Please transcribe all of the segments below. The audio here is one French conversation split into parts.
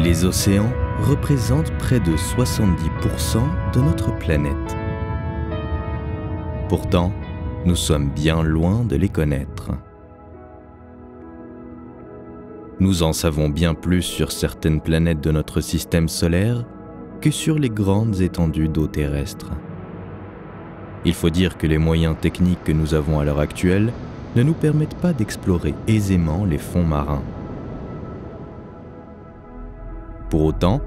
Les océans représentent près de 70% de notre planète. Pourtant, nous sommes bien loin de les connaître. Nous en savons bien plus sur certaines planètes de notre système solaire que sur les grandes étendues d'eau terrestre. Il faut dire que les moyens techniques que nous avons à l'heure actuelle ne nous permettent pas d'explorer aisément les fonds marins. Pour autant,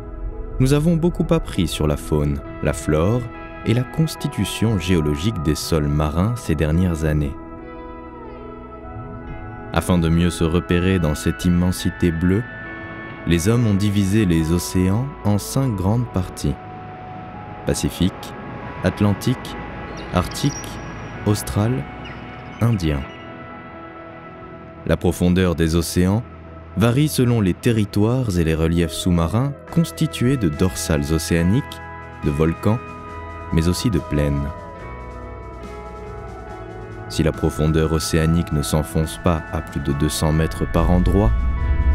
nous avons beaucoup appris sur la faune, la flore et la constitution géologique des sols marins ces dernières années. Afin de mieux se repérer dans cette immensité bleue, les hommes ont divisé les océans en 5 grandes parties: Pacifique, Atlantique, Arctique, Austral, Indien. La profondeur des océans varie selon les territoires et les reliefs sous-marins constitués de dorsales océaniques, de volcans, mais aussi de plaines. Si la profondeur océanique ne s'enfonce pas à plus de 200 mètres par endroit,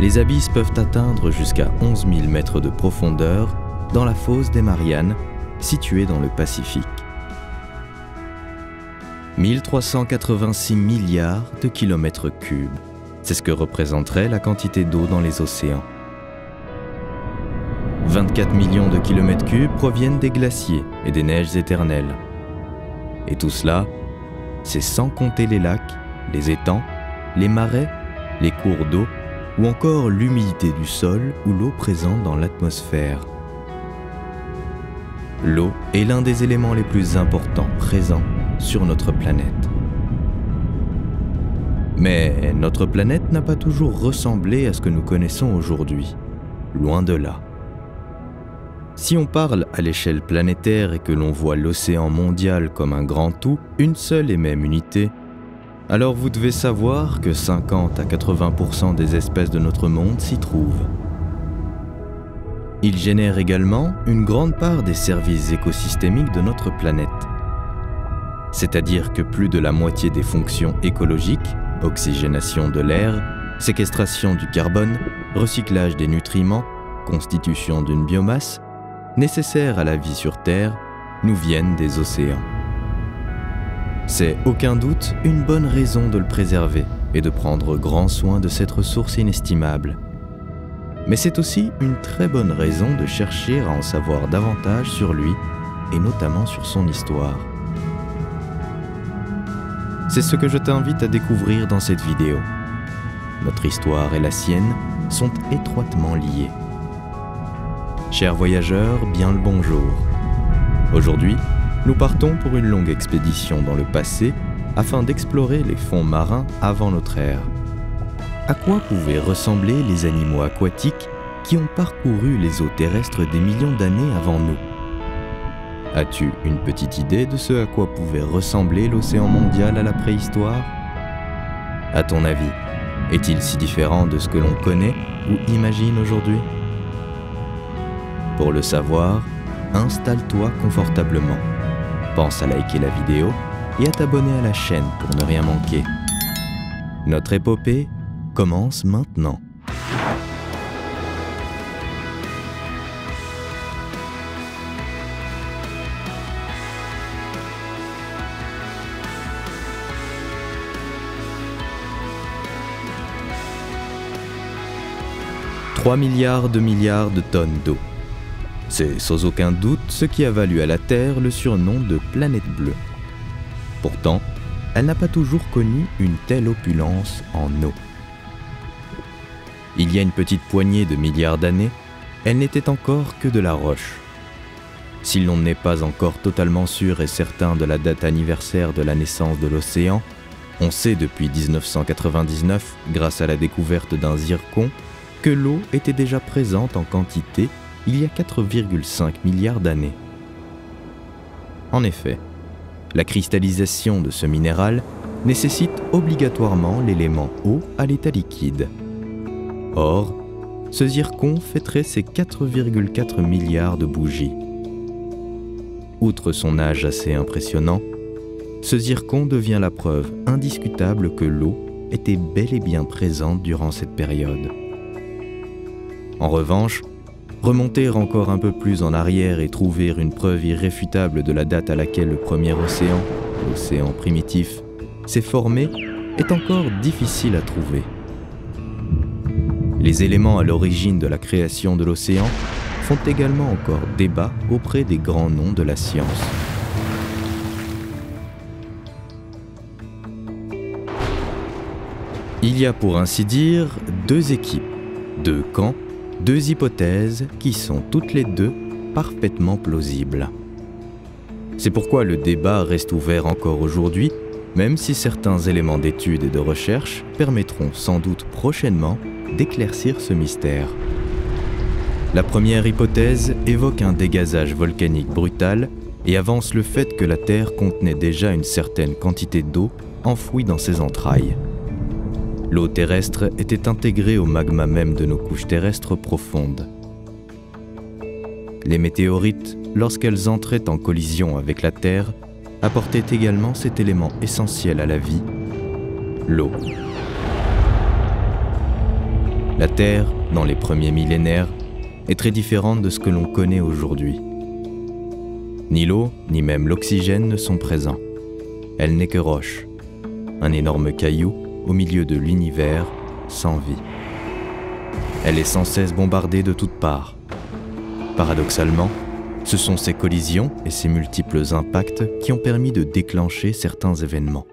les abysses peuvent atteindre jusqu'à 11 000 mètres de profondeur dans la fosse des Mariannes, située dans le Pacifique. 1386 milliards de kilomètres cubes. C'est ce que représenterait la quantité d'eau dans les océans. 24 millions de kilomètres cubes proviennent des glaciers et des neiges éternelles. Et tout cela, c'est sans compter les lacs, les étangs, les marais, les cours d'eau ou encore l'humidité du sol ou l'eau présente dans l'atmosphère. L'eau est l'un des éléments les plus importants présents sur notre planète. Mais notre planète n'a pas toujours ressemblé à ce que nous connaissons aujourd'hui, loin de là. Si on parle à l'échelle planétaire et que l'on voit l'océan mondial comme un grand tout, une seule et même unité, alors vous devez savoir que 50 à 80% des espèces de notre monde s'y trouvent. Il génère également une grande part des services écosystémiques de notre planète. C'est-à-dire que plus de la moitié des fonctions écologiques, oxygénation de l'air, séquestration du carbone, recyclage des nutriments, constitution d'une biomasse, nécessaires à la vie sur Terre, nous viennent des océans. C'est aucun doute une bonne raison de le préserver et de prendre grand soin de cette ressource inestimable. Mais c'est aussi une très bonne raison de chercher à en savoir davantage sur lui et notamment sur son histoire. C'est ce que je t'invite à découvrir dans cette vidéo. Notre histoire et la sienne sont étroitement liées. Chers voyageurs, bien le bonjour. Aujourd'hui, nous partons pour une longue expédition dans le passé afin d'explorer les fonds marins avant notre ère. À quoi pouvaient ressembler les animaux aquatiques qui ont parcouru les eaux terrestres des millions d'années avant nous? As-tu une petite idée de ce à quoi pouvait ressembler l'océan mondial à la préhistoire? À ton avis, est-il si différent de ce que l'on connaît ou imagine aujourd'hui? Pour le savoir, installe-toi confortablement. Pense à liker la vidéo et à t'abonner à la chaîne pour ne rien manquer. Notre épopée commence maintenant. « 3 milliards de tonnes d'eau. C'est sans aucun doute ce qui a valu à la Terre le surnom de planète bleue. Pourtant, elle n'a pas toujours connu une telle opulence en eau. Il y a une petite poignée de milliards d'années, elle n'était encore que de la roche. Si l'on n'est pas encore totalement sûr et certain de la date anniversaire de la naissance de l'océan, on sait depuis 1999, grâce à la découverte d'un zircon, que l'eau était déjà présente en quantité il y a 4,5 milliards d'années. En effet, la cristallisation de ce minéral nécessite obligatoirement l'élément eau à l'état liquide. Or, ce zircon fêterait ses 4,4 milliards de bougies. Outre son âge assez impressionnant, ce zircon devient la preuve indiscutable que l'eau était bel et bien présente durant cette période. En revanche, Remonter encore un peu plus en arrière et trouver une preuve irréfutable de la date à laquelle le premier océan, l'océan primitif, s'est formé est encore difficile à trouver. Les éléments à l'origine de la création de l'océan font également encore débat auprès des grands noms de la science. Il y a pour ainsi dire deux équipes, deux camps, deux hypothèses qui sont toutes les deux parfaitement plausibles. C'est pourquoi le débat reste ouvert encore aujourd'hui, même si certains éléments d'étude et de recherche permettront sans doute prochainement d'éclaircir ce mystère. La première hypothèse évoque un dégazage volcanique brutal et avance le fait que la Terre contenait déjà une certaine quantité d'eau enfouie dans ses entrailles. L'eau terrestre était intégrée au magma même de nos couches terrestres profondes. Les météorites, lorsqu'elles entraient en collision avec la Terre, apportaient également cet élément essentiel à la vie, l'eau. La Terre, dans les premiers millénaires, est très différente de ce que l'on connaît aujourd'hui. Ni l'eau, ni même l'oxygène ne sont présents. Elle n'est que roche, un énorme caillou au milieu de l'univers sans vie. Elle est sans cesse bombardée de toutes parts. Paradoxalement, ce sont ces collisions et ces multiples impacts qui ont permis de déclencher certains événements.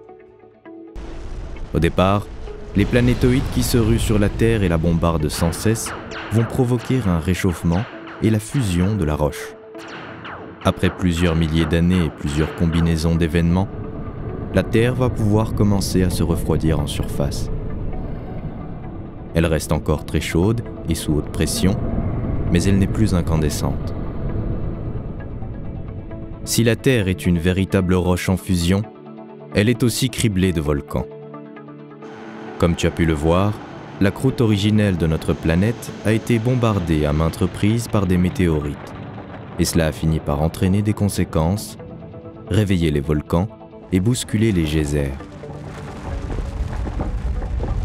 Au départ, les planétoïdes qui se ruent sur la Terre et la bombardent sans cesse vont provoquer un réchauffement et la fusion de la roche. Après plusieurs milliers d'années et plusieurs combinaisons d'événements, la Terre va pouvoir commencer à se refroidir en surface. Elle reste encore très chaude et sous haute pression, mais elle n'est plus incandescente. Si la Terre est une véritable roche en fusion, elle est aussi criblée de volcans. Comme tu as pu le voir, la croûte originelle de notre planète a été bombardée à maintes reprises par des météorites, et cela a fini par entraîner des conséquences, réveiller les volcans et bousculer les geysers.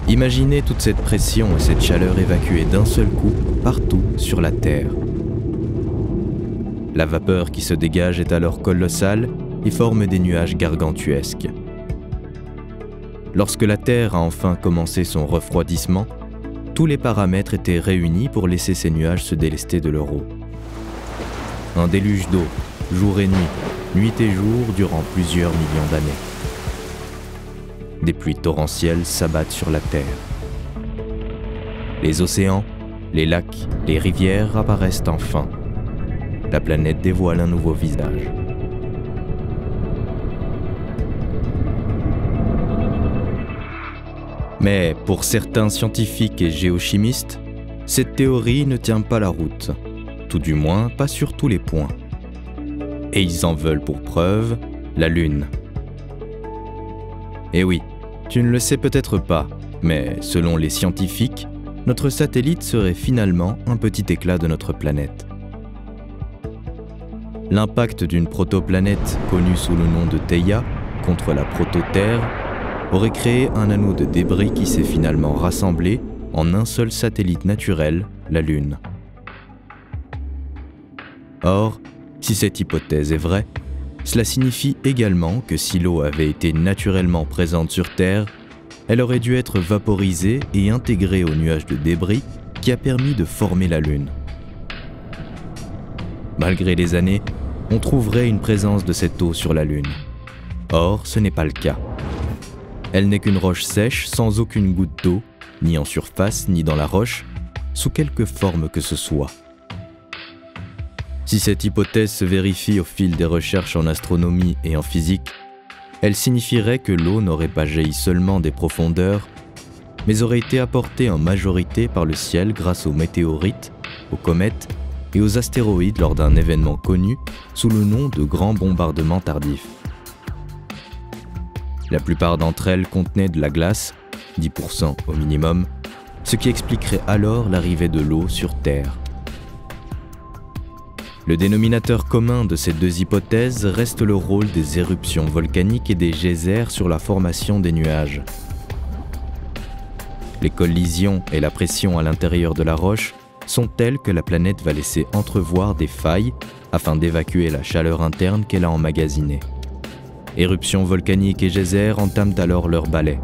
Imaginez toute cette pression et cette chaleur évacuées d'un seul coup partout sur la Terre. La vapeur qui se dégage est alors colossale et forme des nuages gargantuesques. Lorsque la Terre a enfin commencé son refroidissement, tous les paramètres étaient réunis pour laisser ces nuages se délester de leur eau. Un déluge d'eau, jour et nuit et jour durant plusieurs millions d'années. Des pluies torrentielles s'abattent sur la Terre. Les océans, les lacs, les rivières apparaissent enfin. La planète dévoile un nouveau visage. Mais pour certains scientifiques et géochimistes, cette théorie ne tient pas la route, tout du moins pas sur tous les points. Et ils en veulent pour preuve la Lune. Et oui, tu ne le sais peut-être pas, mais selon les scientifiques, notre satellite serait finalement un petit éclat de notre planète. L'impact d'une protoplanète connue sous le nom de Theia contre la proto-Terre aurait créé un anneau de débris qui s'est finalement rassemblé en un seul satellite naturel, la Lune. Or, si cette hypothèse est vraie, cela signifie également que si l'eau avait été naturellement présente sur Terre, elle aurait dû être vaporisée et intégrée au nuage de débris qui a permis de former la Lune. Malgré les années, on trouverait une présence de cette eau sur la Lune. Or, ce n'est pas le cas. Elle n'est qu'une roche sèche sans aucune goutte d'eau, ni en surface ni dans la roche, sous quelque forme que ce soit. Si cette hypothèse se vérifie au fil des recherches en astronomie et en physique, elle signifierait que l'eau n'aurait pas jailli seulement des profondeurs, mais aurait été apportée en majorité par le ciel grâce aux météorites, aux comètes et aux astéroïdes lors d'un événement connu sous le nom de grands bombardements tardifs. La plupart d'entre elles contenaient de la glace, 10% au minimum, ce qui expliquerait alors l'arrivée de l'eau sur Terre. Le dénominateur commun de ces deux hypothèses reste le rôle des éruptions volcaniques et des geysers sur la formation des nuages. Les collisions et la pression à l'intérieur de la roche sont telles que la planète va laisser entrevoir des failles afin d'évacuer la chaleur interne qu'elle a emmagasinée. Éruptions volcaniques et geysers entament alors leur balai.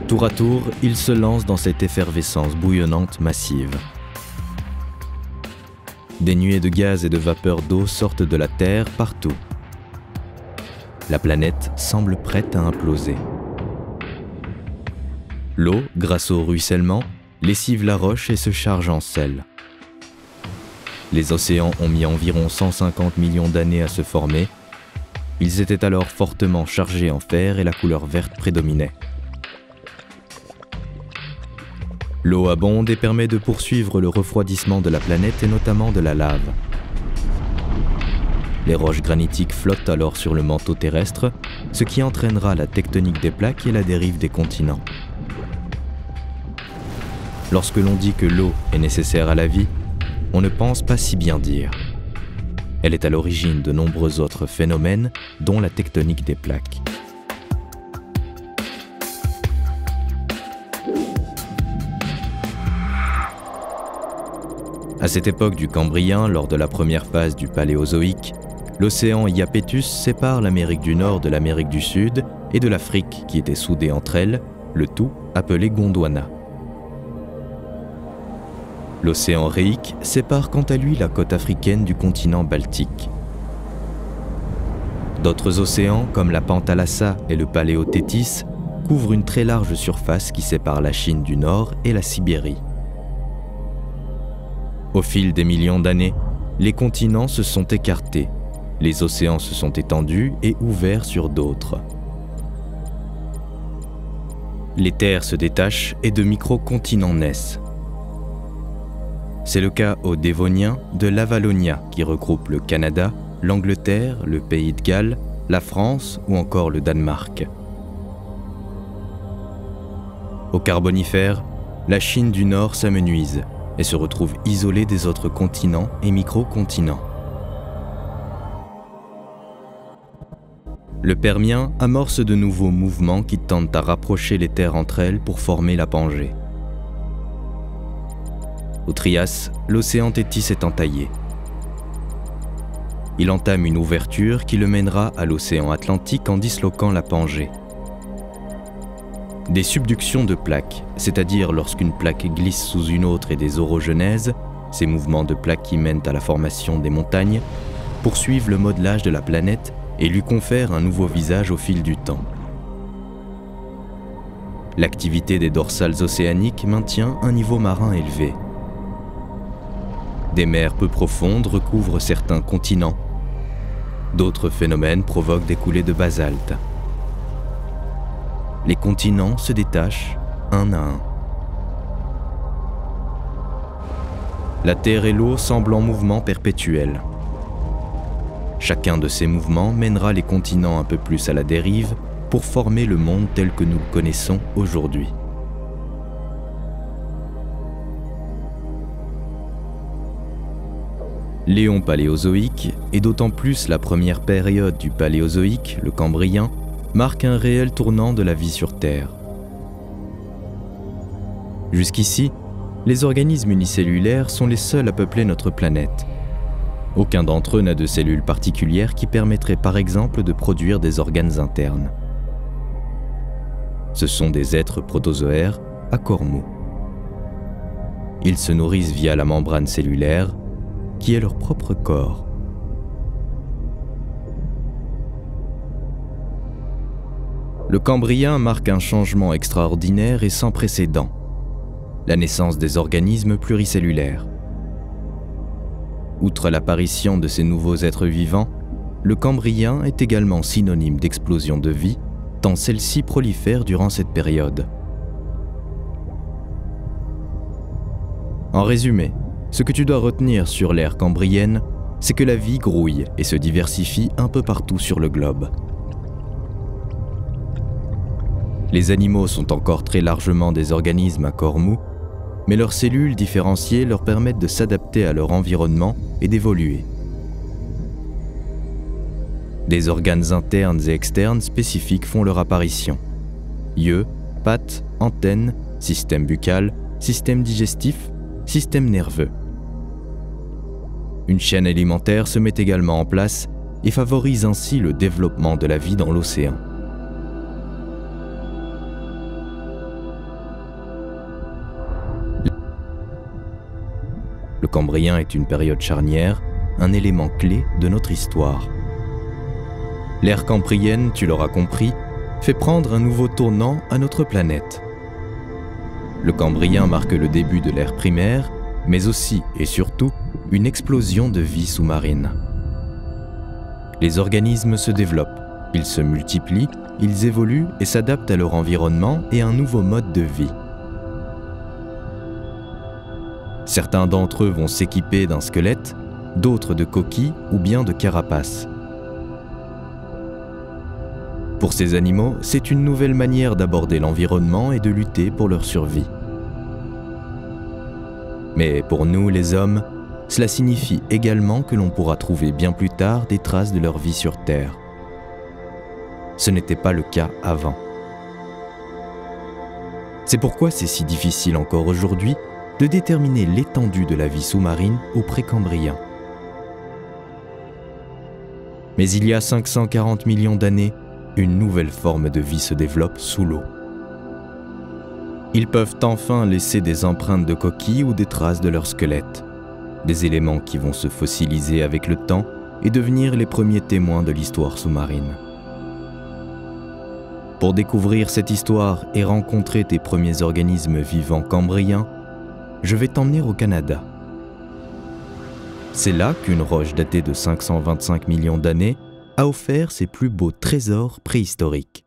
Tour à tour, ils se lancent dans cette effervescence bouillonnante massive. Des nuées de gaz et de vapeur d'eau sortent de la Terre partout. La planète semble prête à imploser. L'eau, grâce au ruissellement, lessive la roche et se charge en sel. Les océans ont mis environ 150 millions d'années à se former. Ils étaient alors fortement chargés en fer et la couleur verte prédominait. L'eau abonde et permet de poursuivre le refroidissement de la planète et notamment de la lave. Les roches granitiques flottent alors sur le manteau terrestre, ce qui entraînera la tectonique des plaques et la dérive des continents. Lorsque l'on dit que l'eau est nécessaire à la vie, on ne pense pas si bien dire. Elle est à l'origine de nombreux autres phénomènes, dont la tectonique des plaques. À cette époque du Cambrien, lors de la première phase du Paléozoïque, l'océan Iapetus sépare l'Amérique du Nord de l'Amérique du Sud et de l'Afrique qui était soudée entre elles, le tout appelé Gondwana. L'océan Réique sépare quant à lui la côte africaine du continent baltique. D'autres océans, comme la Pantalassa et le Paléothétis, couvrent une très large surface qui sépare la Chine du Nord et la Sibérie. Au fil des millions d'années, les continents se sont écartés, les océans se sont étendus et ouverts sur d'autres. Les terres se détachent et de micro-continents naissent. C'est le cas au Dévonien de l'Avalonia qui regroupe le Canada, l'Angleterre, le Pays de Galles, la France ou encore le Danemark. Au Carbonifère, la Chine du Nord s'amenuise et se retrouve isolée des autres continents et micro-continents. Le Permien amorce de nouveaux mouvements qui tentent à rapprocher les terres entre elles pour former la Pangée. Au Trias, l'océan Téthys est entaillé. Il entame une ouverture qui le mènera à l'océan Atlantique en disloquant la Pangée. Des subductions de plaques, c'est-à-dire lorsqu'une plaque glisse sous une autre et des orogenèses, ces mouvements de plaques qui mènent à la formation des montagnes, poursuivent le modelage de la planète et lui confèrent un nouveau visage au fil du temps. L'activité des dorsales océaniques maintient un niveau marin élevé. Des mers peu profondes recouvrent certains continents. D'autres phénomènes provoquent des coulées de basalte. Les continents se détachent un à un. La terre et l'eau semblent en mouvement perpétuel. Chacun de ces mouvements mènera les continents un peu plus à la dérive pour former le monde tel que nous le connaissons aujourd'hui. L'éon paléozoïque, et d'autant plus la première période du Paléozoïque, le Cambrien, marque un réel tournant de la vie sur Terre. Jusqu'ici, les organismes unicellulaires sont les seuls à peupler notre planète. Aucun d'entre eux n'a de cellules particulières qui permettraient par exemple de produire des organes internes. Ce sont des êtres protozoaires à corps mou. Ils se nourrissent via la membrane cellulaire, qui est leur propre corps. Le Cambrien marque un changement extraordinaire et sans précédent, la naissance des organismes pluricellulaires. Outre l'apparition de ces nouveaux êtres vivants, le Cambrien est également synonyme d'explosion de vie, tant celle-ci prolifère durant cette période. En résumé, ce que tu dois retenir sur l'ère cambrienne, c'est que la vie grouille et se diversifie un peu partout sur le globe. Les animaux sont encore très largement des organismes à corps mou, mais leurs cellules différenciées leur permettent de s'adapter à leur environnement et d'évoluer. Des organes internes et externes spécifiques font leur apparition. Yeux, pattes, antennes, système buccal, système digestif, système nerveux. Une chaîne alimentaire se met également en place et favorise ainsi le développement de la vie dans l'océan. Le Cambrien est une période charnière, un élément clé de notre histoire. L'ère cambrienne, tu l'auras compris, fait prendre un nouveau tournant à notre planète. Le Cambrien marque le début de l'ère primaire, mais aussi et surtout une explosion de vie sous-marine. Les organismes se développent, ils se multiplient, ils évoluent et s'adaptent à leur environnement et à un nouveau mode de vie. Certains d'entre eux vont s'équiper d'un squelette, d'autres de coquilles ou bien de carapaces. Pour ces animaux, c'est une nouvelle manière d'aborder l'environnement et de lutter pour leur survie. Mais pour nous, les hommes, cela signifie également que l'on pourra trouver bien plus tard des traces de leur vie sur Terre. Ce n'était pas le cas avant. C'est pourquoi c'est si difficile encore aujourd'hui de déterminer l'étendue de la vie sous-marine au Précambrien. Mais il y a 540 millions d'années, une nouvelle forme de vie se développe sous l'eau. Ils peuvent enfin laisser des empreintes de coquilles ou des traces de leur squelette, des éléments qui vont se fossiliser avec le temps et devenir les premiers témoins de l'histoire sous-marine. Pour découvrir cette histoire et rencontrer tes premiers organismes vivants cambriens, je vais t'emmener au Canada. C'est là qu'une roche datée de 525 millions d'années a offert ses plus beaux trésors préhistoriques.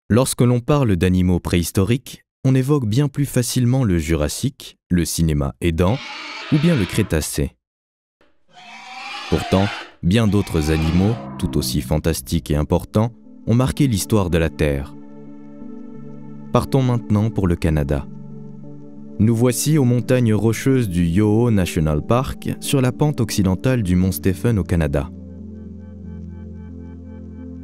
Lorsque l'on parle d'animaux préhistoriques, on évoque bien plus facilement le Jurassique, le cinéma aidant, ou bien le Crétacé. Pourtant, bien d'autres animaux, tout aussi fantastiques et importants, ont marqué l'histoire de la Terre. Partons maintenant pour le Canada. Nous voici aux montagnes rocheuses du Yoho National Park, sur la pente occidentale du mont Stephen au Canada.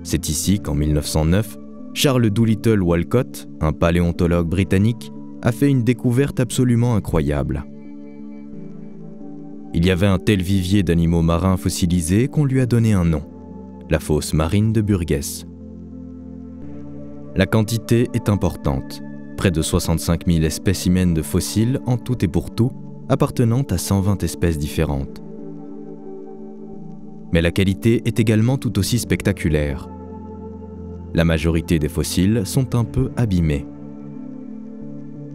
C'est ici qu'en 1909, Charles Doolittle Walcott, un paléontologue britannique, a fait une découverte absolument incroyable. Il y avait un tel vivier d'animaux marins fossilisés qu'on lui a donné un nom, la fosse marine de Burgess. La quantité est importante, près de 65 000 spécimens de fossiles en tout et pour tout, appartenant à 120 espèces différentes. Mais la qualité est également tout aussi spectaculaire. La majorité des fossiles sont un peu abîmés.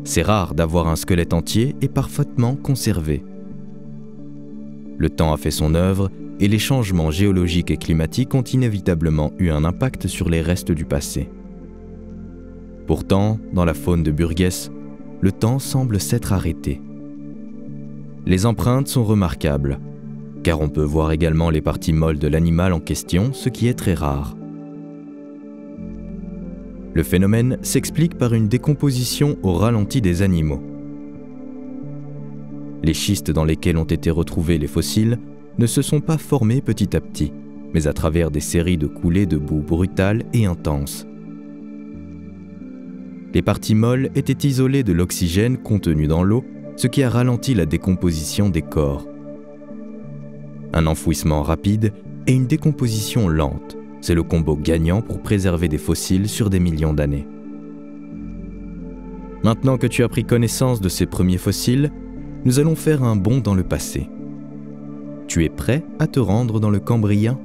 C'est rare d'avoir un squelette entier et parfaitement conservé. Le temps a fait son œuvre et les changements géologiques et climatiques ont inévitablement eu un impact sur les restes du passé. Pourtant, dans la faune de Burgess, le temps semble s'être arrêté. Les empreintes sont remarquables, car on peut voir également les parties molles de l'animal en question, ce qui est très rare. Le phénomène s'explique par une décomposition au ralenti des animaux. Les schistes dans lesquels ont été retrouvés les fossiles ne se sont pas formés petit à petit, mais à travers des séries de coulées de boue brutales et intenses. Les parties molles étaient isolées de l'oxygène contenu dans l'eau, ce qui a ralenti la décomposition des corps. Un enfouissement rapide et une décomposition lente, c'est le combo gagnant pour préserver des fossiles sur des millions d'années. Maintenant que tu as pris connaissance de ces premiers fossiles, nous allons faire un bond dans le passé. Tu es prêt à te rendre dans le Cambrien ?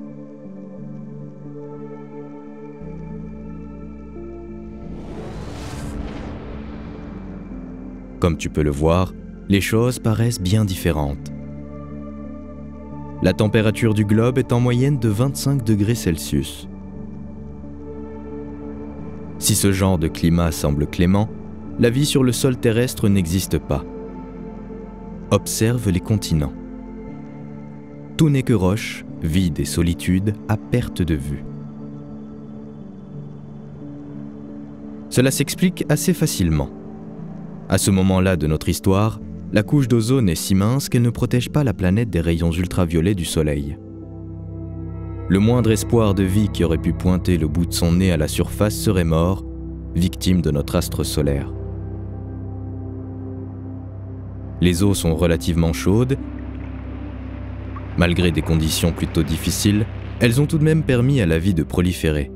Comme tu peux le voir, les choses paraissent bien différentes. La température du globe est en moyenne de 25 degrés Celsius. Si ce genre de climat semble clément, la vie sur le sol terrestre n'existe pas. Observe les continents. Tout n'est que roche, vide et solitude à perte de vue. Cela s'explique assez facilement. À ce moment-là de notre histoire, la couche d'ozone est si mince qu'elle ne protège pas la planète des rayons ultraviolets du Soleil. Le moindre espoir de vie qui aurait pu pointer le bout de son nez à la surface serait mort, victime de notre astre solaire. Les eaux sont relativement chaudes. Malgré des conditions plutôt difficiles, elles ont tout de même permis à la vie de proliférer.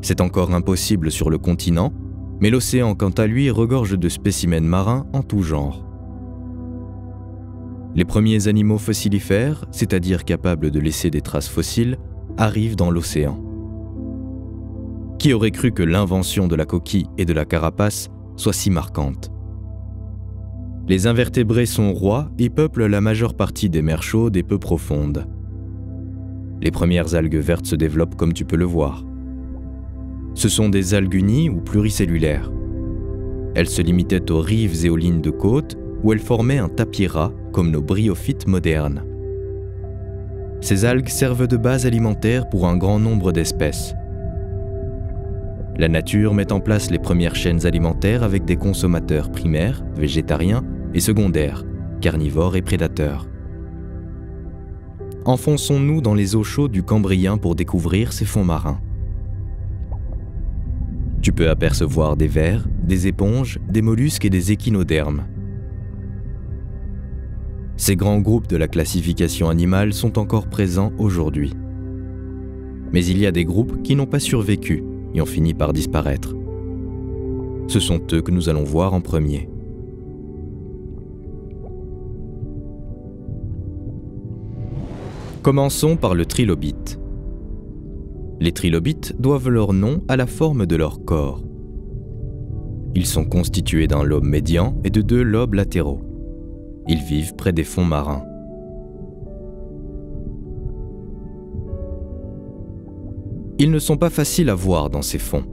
C'est encore impossible sur le continent, mais l'océan, quant à lui, regorge de spécimens marins en tout genre. Les premiers animaux fossilifères, c'est-à-dire capables de laisser des traces fossiles, arrivent dans l'océan. Qui aurait cru que l'invention de la coquille et de la carapace soit si marquante? Les invertébrés sont rois et peuplent la majeure partie des mers chaudes et peu profondes. Les premières algues vertes se développent comme tu peux le voir. Ce sont des algues unies ou pluricellulaires. Elles se limitaient aux rives et aux lignes de côte où elles formaient un tapis ras comme nos bryophytes modernes. Ces algues servent de base alimentaire pour un grand nombre d'espèces. La nature met en place les premières chaînes alimentaires avec des consommateurs primaires, végétariens, et secondaires, carnivores et prédateurs. Enfonçons-nous dans les eaux chaudes du Cambrien pour découvrir ces fonds marins. Tu peux apercevoir des vers, des éponges, des mollusques et des échinodermes. Ces grands groupes de la classification animale sont encore présents aujourd'hui. Mais il y a des groupes qui n'ont pas survécu et ont fini par disparaître. Ce sont eux que nous allons voir en premier. Commençons par le trilobite. Les trilobites doivent leur nom à la forme de leur corps. Ils sont constitués d'un lobe médian et de 2 lobes latéraux. Ils vivent près des fonds marins. Ils ne sont pas faciles à voir dans ces fonds.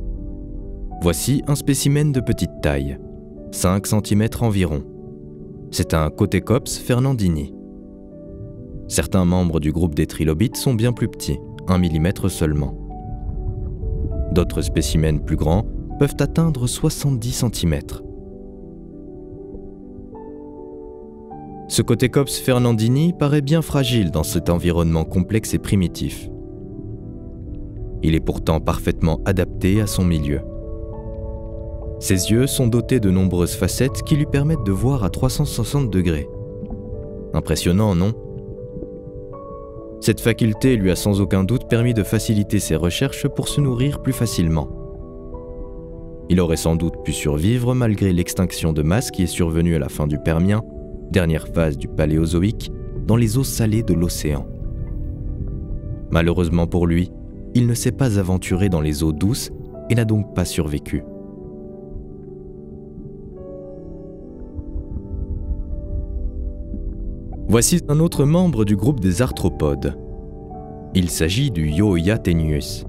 Voici un spécimen de petite taille, 5 cm environ. C'est un Cotecops fernandini. Certains membres du groupe des trilobites sont bien plus petits, 1 mm seulement. D'autres spécimens plus grands peuvent atteindre 70 cm. Ce Cotecops fernandini paraît bien fragile dans cet environnement complexe et primitif. Il est pourtant parfaitement adapté à son milieu. Ses yeux sont dotés de nombreuses facettes qui lui permettent de voir à 360 degrés. Impressionnant, non ? Cette faculté lui a sans aucun doute permis de faciliter ses recherches pour se nourrir plus facilement. Il aurait sans doute pu survivre malgré l'extinction de masse qui est survenue à la fin du Permien, dernière phase du Paléozoïque, dans les eaux salées de l'océan. Malheureusement pour lui, il ne s'est pas aventuré dans les eaux douces et n'a donc pas survécu. Voici un autre membre du groupe des arthropodes. Il s'agit du Yohia tenuis.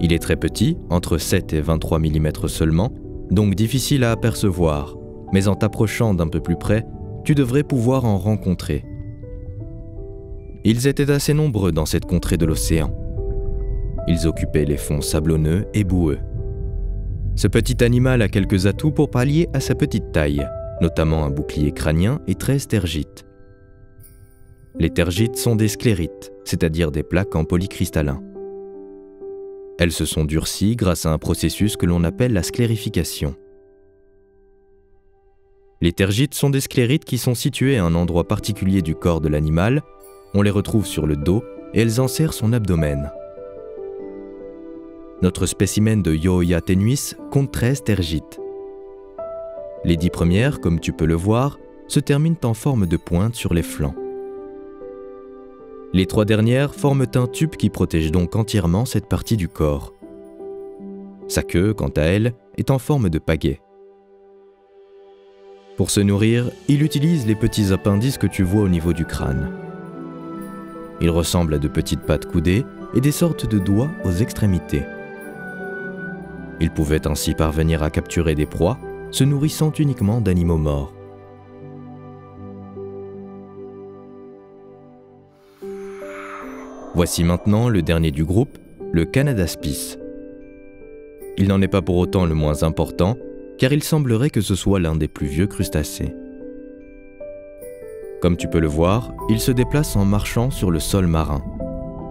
Il est très petit, entre 7 et 23 mm seulement, donc difficile à apercevoir, mais en t'approchant d'un peu plus près, tu devrais pouvoir en rencontrer. Ils étaient assez nombreux dans cette contrée de l'océan. Ils occupaient les fonds sablonneux et boueux. Ce petit animal a quelques atouts pour pallier à sa petite taille, notamment un bouclier crânien et 13 tergites. Les tergites sont des sclérites, c'est-à-dire des plaques en polycristallin. Elles se sont durcies grâce à un processus que l'on appelle la sclérification. Les tergites sont des sclérites qui sont situées à un endroit particulier du corps de l'animal, on les retrouve sur le dos et elles enserrent son abdomen. Notre spécimen de Yohia tenuis compte 13 tergites. Les 10 premières, comme tu peux le voir, se terminent en forme de pointe sur les flancs. Les 3 dernières forment un tube qui protège donc entièrement cette partie du corps. Sa queue, quant à elle, est en forme de pagaie. Pour se nourrir, il utilise les petits appendices que tu vois au niveau du crâne. Il ressemble à de petites pattes coudées et des sortes de doigts aux extrémités. Il pouvait ainsi parvenir à capturer des proies, se nourrissant uniquement d'animaux morts. Voici maintenant le dernier du groupe, le Canadaspis. Il n'en est pas pour autant le moins important, car il semblerait que ce soit l'un des plus vieux crustacés. Comme tu peux le voir, il se déplace en marchant sur le sol marin.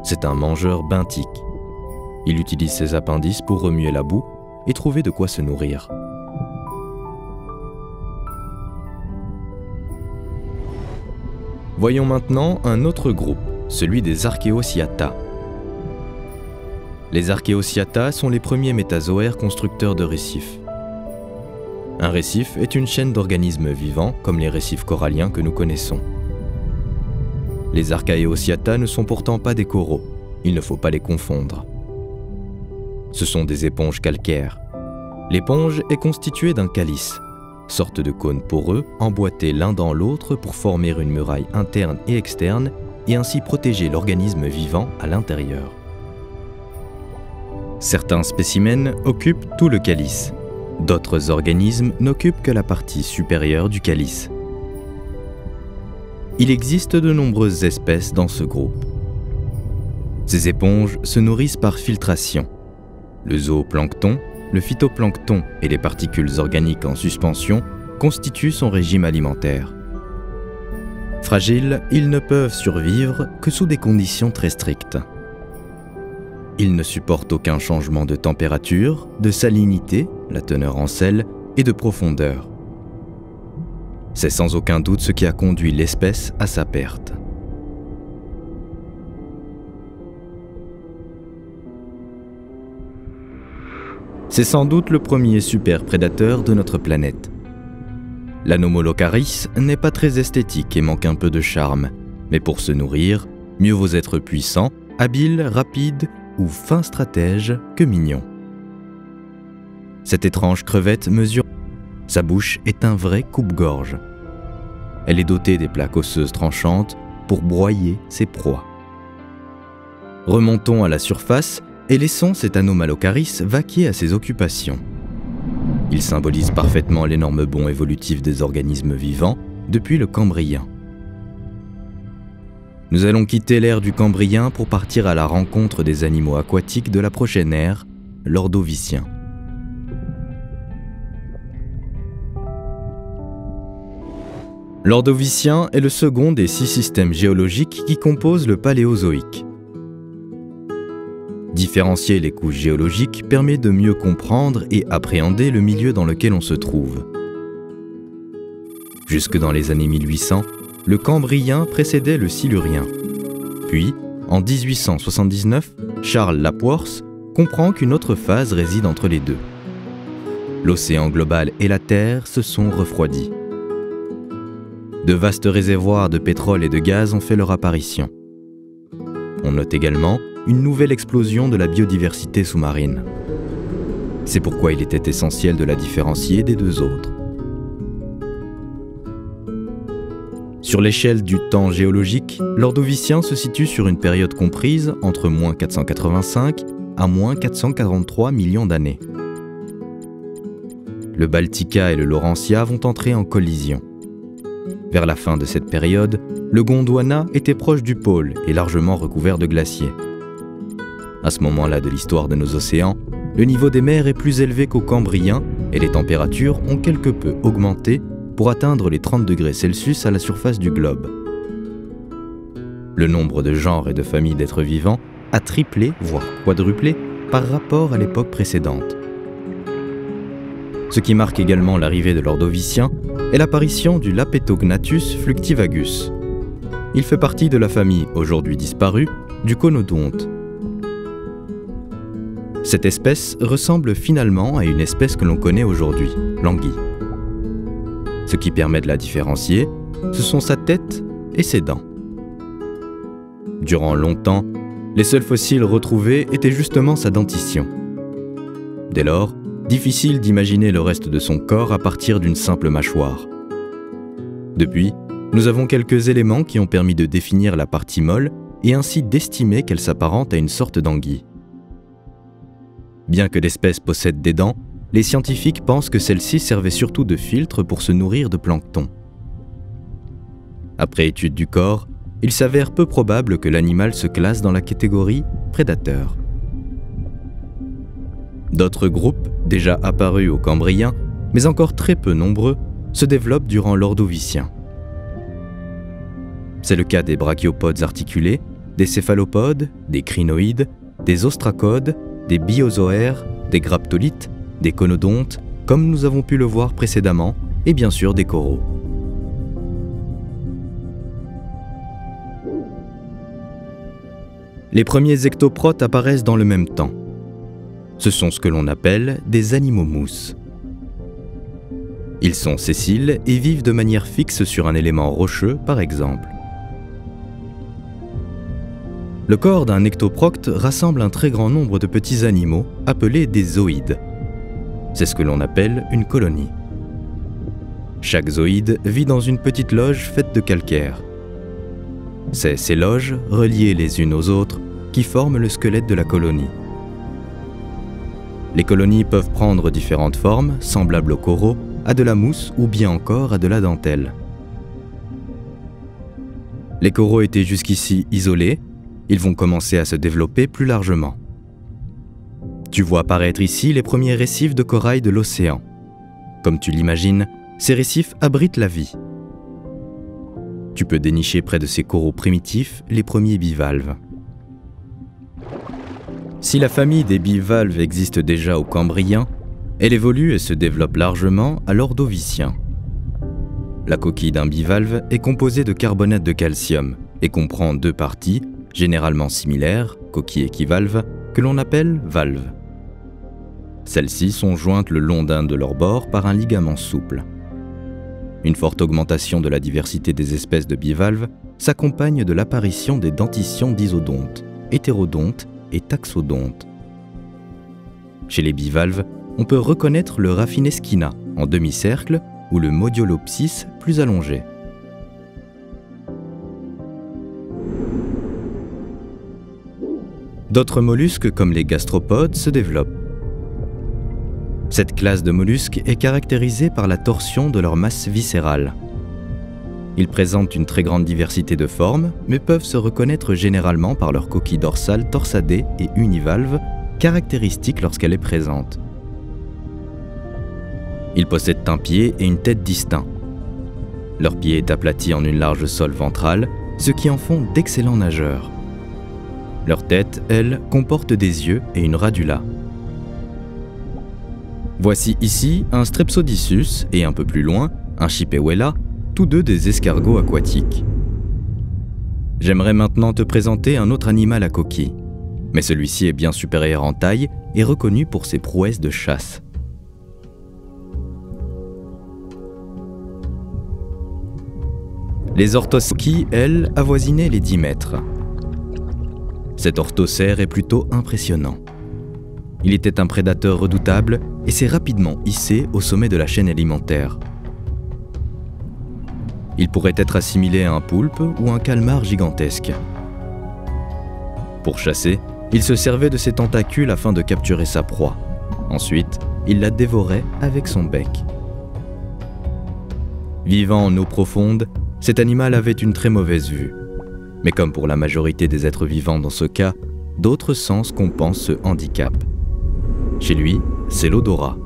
C'est un mangeur benthique. Il utilise ses appendices pour remuer la boue et trouver de quoi se nourrir. Voyons maintenant un autre groupe, celui des Archaeocyathata. Les Archaeocyathata sont les premiers métazoaires constructeurs de récifs. Un récif est une chaîne d'organismes vivants, comme les récifs coralliens que nous connaissons. Les Archaeocyathata ne sont pourtant pas des coraux, il ne faut pas les confondre. Ce sont des éponges calcaires. L'éponge est constituée d'un calice, sorte de cône poreux emboîté l'un dans l'autre pour former une muraille interne et externe et ainsi protéger l'organisme vivant à l'intérieur. Certains spécimens occupent tout le calice. D'autres organismes n'occupent que la partie supérieure du calice. Il existe de nombreuses espèces dans ce groupe. Ces éponges se nourrissent par filtration. Le zooplancton, le phytoplancton et les particules organiques en suspension constituent son régime alimentaire. Fragiles, ils ne peuvent survivre que sous des conditions très strictes. Ils ne supportent aucun changement de température, de salinité, la teneur en sel, et de profondeur. C'est sans aucun doute ce qui a conduit l'espèce à sa perte. C'est sans doute le premier super prédateur de notre planète. L'anomalocaris n'est pas très esthétique et manque un peu de charme, mais pour se nourrir, mieux vaut être puissant, habile, rapide ou fin stratège que mignon. Cette étrange crevette mesure. Sa bouche est un vrai coupe-gorge. Elle est dotée des plaques osseuses tranchantes pour broyer ses proies. Remontons à la surface et laissons cet Anomalocaris vaquer à ses occupations. Il symbolise parfaitement l'énorme bond évolutif des organismes vivants depuis le Cambrien. Nous allons quitter l'ère du Cambrien pour partir à la rencontre des animaux aquatiques de la prochaine ère, l'Ordovicien. L'Ordovicien est le second des 6 systèmes géologiques qui composent le Paléozoïque. Différencier les couches géologiques permet de mieux comprendre et appréhender le milieu dans lequel on se trouve. Jusque dans les années 1800, le Cambrien précédait le Silurien. Puis, en 1879, Charles Laporce comprend qu'une autre phase réside entre les deux. L'océan global et la Terre se sont refroidis. De vastes réservoirs de pétrole et de gaz ont fait leur apparition. On note également une nouvelle explosion de la biodiversité sous-marine. C'est pourquoi il était essentiel de la différencier des deux autres. Sur l'échelle du temps géologique, l'Ordovicien se situe sur une période comprise entre moins 485 à moins 443 millions d'années. Le Baltica et le Laurentia vont entrer en collision. Vers la fin de cette période, le Gondwana était proche du pôle et largement recouvert de glaciers. À ce moment-là de l'histoire de nos océans, le niveau des mers est plus élevé qu'au Cambrien et les températures ont quelque peu augmenté pour atteindre les 30 degrés Celsius à la surface du globe. Le nombre de genres et de familles d'êtres vivants a triplé, voire quadruplé, par rapport à l'époque précédente. Ce qui marque également l'arrivée de l'Ordovicien est l'apparition du Lapetognathus fluctivagus. Il fait partie de la famille, aujourd'hui disparue, du conodonte. Cette espèce ressemble finalement à une espèce que l'on connaît aujourd'hui, l'anguille. Ce qui permet de la différencier, ce sont sa tête et ses dents. Durant longtemps, les seuls fossiles retrouvés étaient justement sa dentition. Dès lors, difficile d'imaginer le reste de son corps à partir d'une simple mâchoire. Depuis, nous avons quelques éléments qui ont permis de définir la partie molle et ainsi d'estimer qu'elle s'apparente à une sorte d'anguille. Bien que l'espèce possède des dents, les scientifiques pensent que celles-ci servaient surtout de filtre pour se nourrir de plancton. Après étude du corps, il s'avère peu probable que l'animal se classe dans la catégorie prédateur. D'autres groupes, déjà apparus au Cambrien, mais encore très peu nombreux, se développent durant l'Ordovicien. C'est le cas des brachiopodes articulés, des céphalopodes, des crinoïdes, des ostracodes, des biozoaires, des graptolites des conodontes, comme nous avons pu le voir précédemment, et bien sûr des coraux. Les premiers ectoprotes apparaissent dans le même temps. Ce sont ce que l'on appelle des animaux mousses. Ils sont sessiles et vivent de manière fixe sur un élément rocheux, par exemple. Le corps d'un ectoprocte rassemble un très grand nombre de petits animaux appelés des zooïdes. C'est ce que l'on appelle une colonie. Chaque zooïde vit dans une petite loge faite de calcaire. C'est ces loges, reliées les unes aux autres, qui forment le squelette de la colonie. Les colonies peuvent prendre différentes formes, semblables aux coraux, à de la mousse ou bien encore à de la dentelle. Les coraux étaient jusqu'ici isolés, ils vont commencer à se développer plus largement. Tu vois apparaître ici les premiers récifs de corail de l'océan. Comme tu l'imagines, ces récifs abritent la vie. Tu peux dénicher près de ces coraux primitifs les premiers bivalves. Si la famille des bivalves existe déjà au Cambrien, elle évolue et se développe largement à l'Ordovicien. La coquille d'un bivalve est composée de carbonate de calcium et comprend deux parties, généralement similaires, coquille équivalve, que l'on appelle valves. Celles-ci sont jointes le long d'un de leurs bords par un ligament souple. Une forte augmentation de la diversité des espèces de bivalves s'accompagne de l'apparition des dentitions d'isodontes, hétérodontes et taxodontes. Chez les bivalves, on peut reconnaître le Raffineschina en demi-cercle ou le Modiolopsis plus allongé. D'autres mollusques comme les gastropodes se développent. Cette classe de mollusques est caractérisée par la torsion de leur masse viscérale. Ils présentent une très grande diversité de formes, mais peuvent se reconnaître généralement par leur coquille dorsale torsadée et univalve, caractéristique lorsqu'elle est présente. Ils possèdent un pied et une tête distincts. Leur pied est aplati en une large sole ventrale, ce qui en font d'excellents nageurs. Leur tête, elle, comporte des yeux et une radula. Voici ici un Strepsodissus et un peu plus loin, un Chipewella, tous deux des escargots aquatiques. J'aimerais maintenant te présenter un autre animal à coquille, mais celui-ci est bien supérieur en taille et reconnu pour ses prouesses de chasse. Les orthosquis, elles, avoisinaient les 10 mètres. Cet orthocère est plutôt impressionnant. Il était un prédateur redoutable et s'est rapidement hissé au sommet de la chaîne alimentaire. Il pourrait être assimilé à un poulpe ou un calmar gigantesque. Pour chasser, il se servait de ses tentacules afin de capturer sa proie. Ensuite, il la dévorait avec son bec. Vivant en eau profonde, cet animal avait une très mauvaise vue. Mais comme pour la majorité des êtres vivants dans ce cas, d'autres sens compensent ce handicap. Chez lui, c'est l'odorat.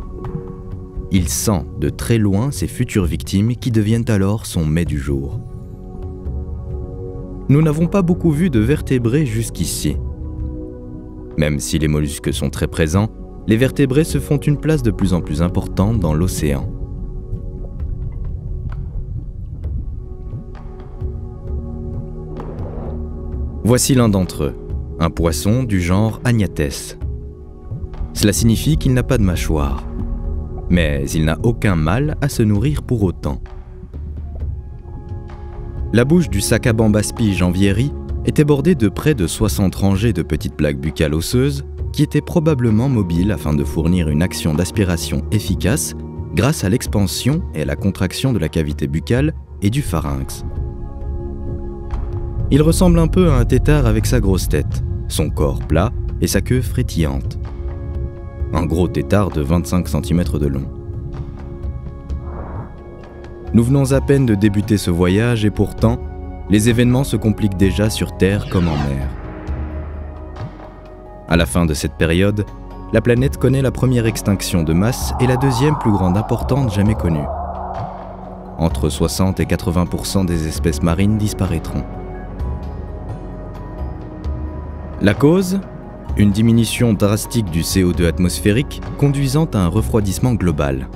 Il sent de très loin ses futures victimes qui deviennent alors son mets du jour. Nous n'avons pas beaucoup vu de vertébrés jusqu'ici. Même si les mollusques sont très présents, les vertébrés se font une place de plus en plus importante dans l'océan. Voici l'un d'entre eux, un poisson du genre Agnates. Cela signifie qu'il n'a pas de mâchoire, mais il n'a aucun mal à se nourrir pour autant. La bouche du Sacabambaspi janvieri était bordée de près de 60 rangées de petites plaques buccales osseuses qui étaient probablement mobiles afin de fournir une action d'aspiration efficace grâce à l'expansion et à la contraction de la cavité buccale et du pharynx. Il ressemble un peu à un tétard avec sa grosse tête, son corps plat et sa queue frétillante. Un gros tétard de 25 cm de long. Nous venons à peine de débuter ce voyage et pourtant, les événements se compliquent déjà sur Terre comme en mer. À la fin de cette période, la planète connaît la première extinction de masse et la deuxième plus grande importante jamais connue. Entre 60 et 80% des espèces marines disparaîtront. La cause ? une diminution drastique du CO2 atmosphérique conduisant à un refroidissement global.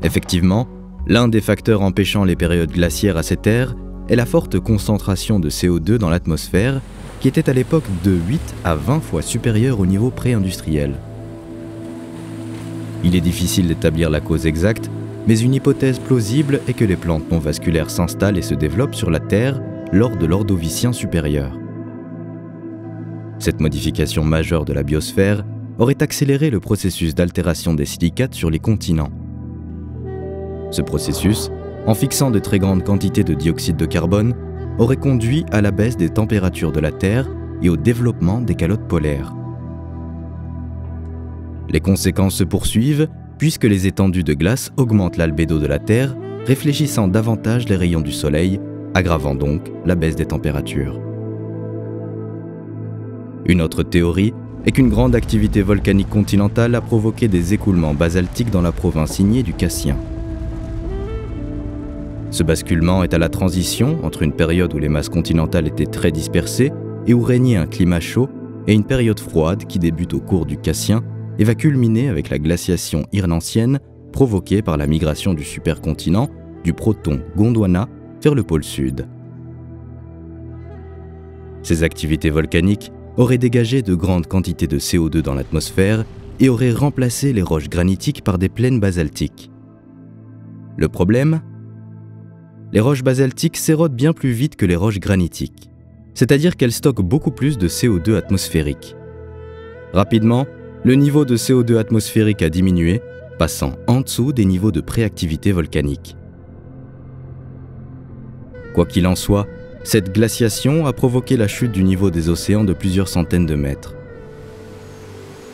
Effectivement, l'un des facteurs empêchant les périodes glaciaires à cette ère est la forte concentration de CO2 dans l'atmosphère qui était à l'époque de 8 à 20 fois supérieure au niveau pré-industriel. Il est difficile d'établir la cause exacte, mais une hypothèse plausible est que les plantes non vasculaires s'installent et se développent sur la Terre lors de l'Ordovicien supérieur. Cette modification majeure de la biosphère aurait accéléré le processus d'altération des silicates sur les continents. Ce processus, en fixant de très grandes quantités de dioxyde de carbone, aurait conduit à la baisse des températures de la Terre et au développement des calottes polaires. Les conséquences se poursuivent puisque les étendues de glace augmentent l'albédo de la Terre, réfléchissant davantage les rayons du Soleil, aggravant donc la baisse des températures. Une autre théorie est qu'une grande activité volcanique continentale a provoqué des écoulements basaltiques dans la province ignée du Cassien. Ce basculement est à la transition entre une période où les masses continentales étaient très dispersées et où régnait un climat chaud et une période froide qui débute au cours du Cassien et va culminer avec la glaciation hirnantienne provoquée par la migration du supercontinent du proton Gondwana vers le pôle sud. Ces activités volcaniques auraient dégagé de grandes quantités de CO2 dans l'atmosphère et auraient remplacé les roches granitiques par des plaines basaltiques. Le problème ? Les roches basaltiques s'érodent bien plus vite que les roches granitiques, c'est-à-dire qu'elles stockent beaucoup plus de CO2 atmosphérique. Rapidement, le niveau de CO2 atmosphérique a diminué, passant en dessous des niveaux de préactivité volcanique. Quoi qu'il en soit, cette glaciation a provoqué la chute du niveau des océans de plusieurs centaines de mètres.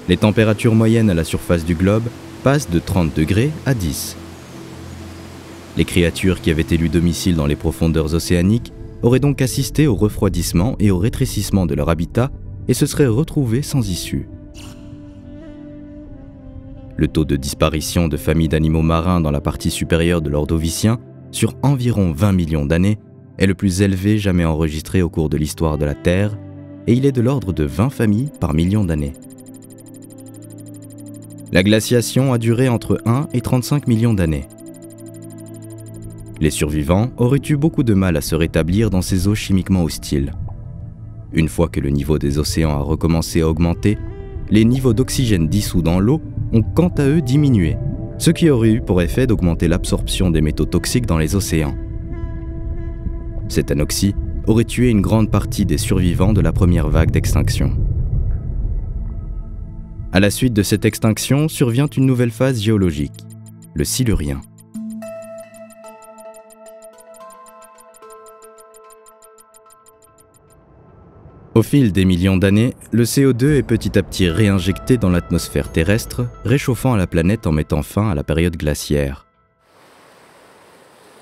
Les températures moyennes à la surface du globe passent de 30 degrés à 10. Les créatures qui avaient élu domicile dans les profondeurs océaniques auraient donc assisté au refroidissement et au rétrécissement de leur habitat et se seraient retrouvées sans issue. Le taux de disparition de familles d'animaux marins dans la partie supérieure de l'Ordovicien, sur environ 20 millions d'années, est le plus élevé jamais enregistré au cours de l'histoire de la Terre, et il est de l'ordre de 20 familles par million d'années. La glaciation a duré entre 1 et 35 millions d'années. Les survivants auraient eu beaucoup de mal à se rétablir dans ces eaux chimiquement hostiles. Une fois que le niveau des océans a recommencé à augmenter, les niveaux d'oxygène dissous dans l'eau ont quant à eux diminué, ce qui aurait eu pour effet d'augmenter l'absorption des métaux toxiques dans les océans. Cette anoxie aurait tué une grande partie des survivants de la première vague d'extinction. À la suite de cette extinction survient une nouvelle phase géologique, le Silurien. Au fil des millions d'années, le CO2 est petit à petit réinjecté dans l'atmosphère terrestre, réchauffant la planète en mettant fin à la période glaciaire.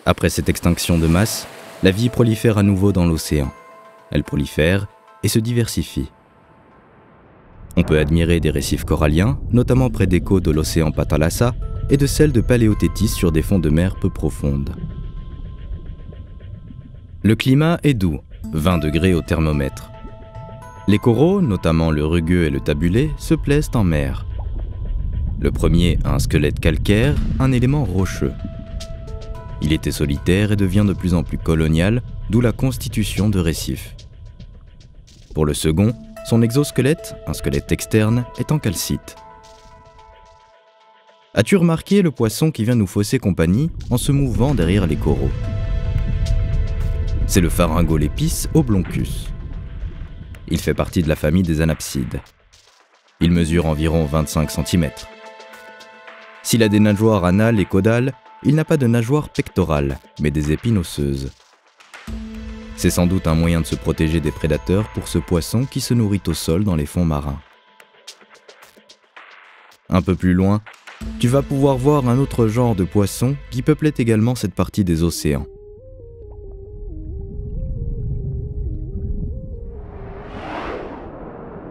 Après cette extinction de masse, la vie prolifère à nouveau dans l'océan. Elle prolifère et se diversifie. On peut admirer des récifs coralliens, notamment près des côtes de l'océan Pathalassa, et de celles de Paléothétis sur des fonds de mer peu profondes. Le climat est doux, 20 degrés au thermomètre. Les coraux, notamment le rugueux et le tabulé, se plaisent en mer. Le premier a un squelette calcaire, un élément rocheux. Il était solitaire et devient de plus en plus colonial, d'où la constitution de récifs. Pour le second, son exosquelette, un squelette externe, est en calcite. As-tu remarqué le poisson qui vient nous fausser compagnie en se mouvant derrière les coraux ? C'est le Pharyngolepis obloncus. Il fait partie de la famille des anapsides. Il mesure environ 25 cm. S'il a des nageoires anales et caudales, il n'a pas de nageoires pectorales, mais des épines osseuses. C'est sans doute un moyen de se protéger des prédateurs pour ce poisson qui se nourrit au sol dans les fonds marins. Un peu plus loin, tu vas pouvoir voir un autre genre de poisson qui peuplait également cette partie des océans.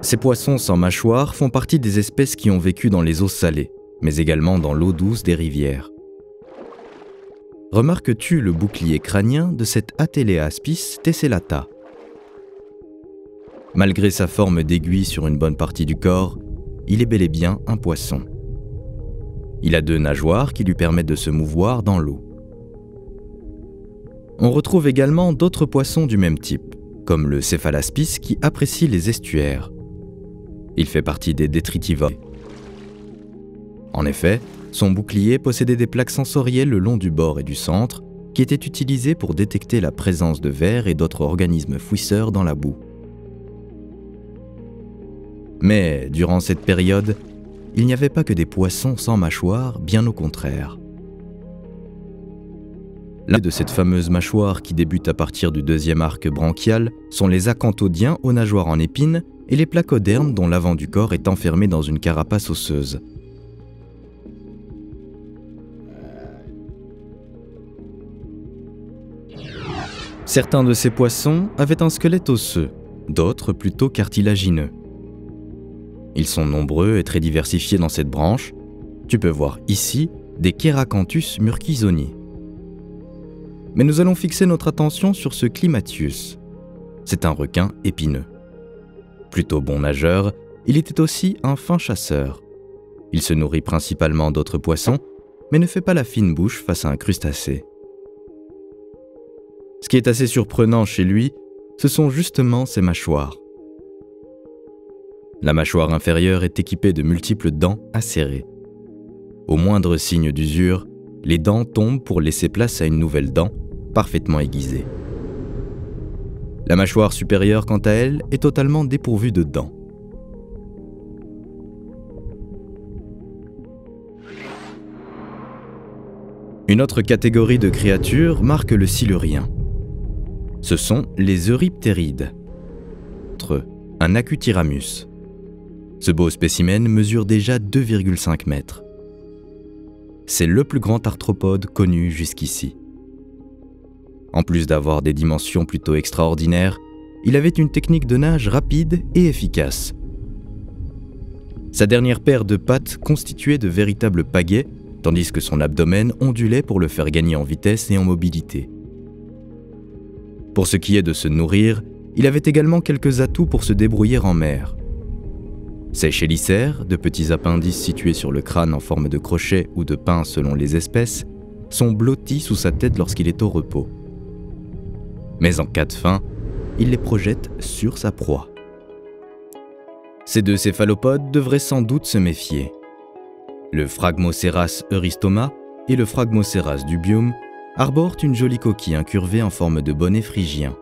Ces poissons sans mâchoire font partie des espèces qui ont vécu dans les eaux salées, mais également dans l'eau douce des rivières. Remarques-tu le bouclier crânien de cette Atelea aspis tessellata ? Malgré sa forme d'aiguille sur une bonne partie du corps, il est bel et bien un poisson. Il a 2 nageoires qui lui permettent de se mouvoir dans l'eau. On retrouve également d'autres poissons du même type, comme le céphalaspis qui apprécie les estuaires. Il fait partie des détritivores. En effet, son bouclier possédait des plaques sensorielles le long du bord et du centre qui étaient utilisées pour détecter la présence de vers et d'autres organismes fouisseurs dans la boue. Mais durant cette période, il n'y avait pas que des poissons sans mâchoire, bien au contraire. L'un de cette fameuse mâchoire qui débute à partir du 2e arc branchial sont les acanthodiens aux nageoires en épines et les placodermes dont l'avant du corps est enfermé dans une carapace osseuse. Certains de ces poissons avaient un squelette osseux, d'autres plutôt cartilagineux. Ils sont nombreux et très diversifiés dans cette branche. Tu peux voir ici des Cheracanthus murkisoni. Mais nous allons fixer notre attention sur ce Climatius. C'est un requin épineux. Plutôt bon nageur, il était aussi un fin chasseur. Il se nourrit principalement d'autres poissons, mais ne fait pas la fine bouche face à un crustacé. Ce qui est assez surprenant chez lui, ce sont justement ses mâchoires. La mâchoire inférieure est équipée de multiples dents acérées. Au moindre signe d'usure, les dents tombent pour laisser place à une nouvelle dent, parfaitement aiguisée. La mâchoire supérieure, quant à elle, est totalement dépourvue de dents. Une autre catégorie de créatures marque le silurien. Ce sont les euryptérides. Un Acutyramus. Ce beau spécimen mesure déjà 2,5 mètres. C'est le plus grand arthropode connu jusqu'ici. En plus d'avoir des dimensions plutôt extraordinaires, il avait une technique de nage rapide et efficace. Sa dernière paire de pattes constituait de véritables pagaies, tandis que son abdomen ondulait pour le faire gagner en vitesse et en mobilité. Pour ce qui est de se nourrir, il avait également quelques atouts pour se débrouiller en mer. Ses chélicères, de petits appendices situés sur le crâne en forme de crochet ou de pain selon les espèces, sont blottis sous sa tête lorsqu'il est au repos. Mais en cas de faim, il les projette sur sa proie. Ces 2 céphalopodes devraient sans doute se méfier. Le Phragmoceras eurystoma et le Phragmoceras dubium arborent une jolie coquille incurvée en forme de bonnet phrygien.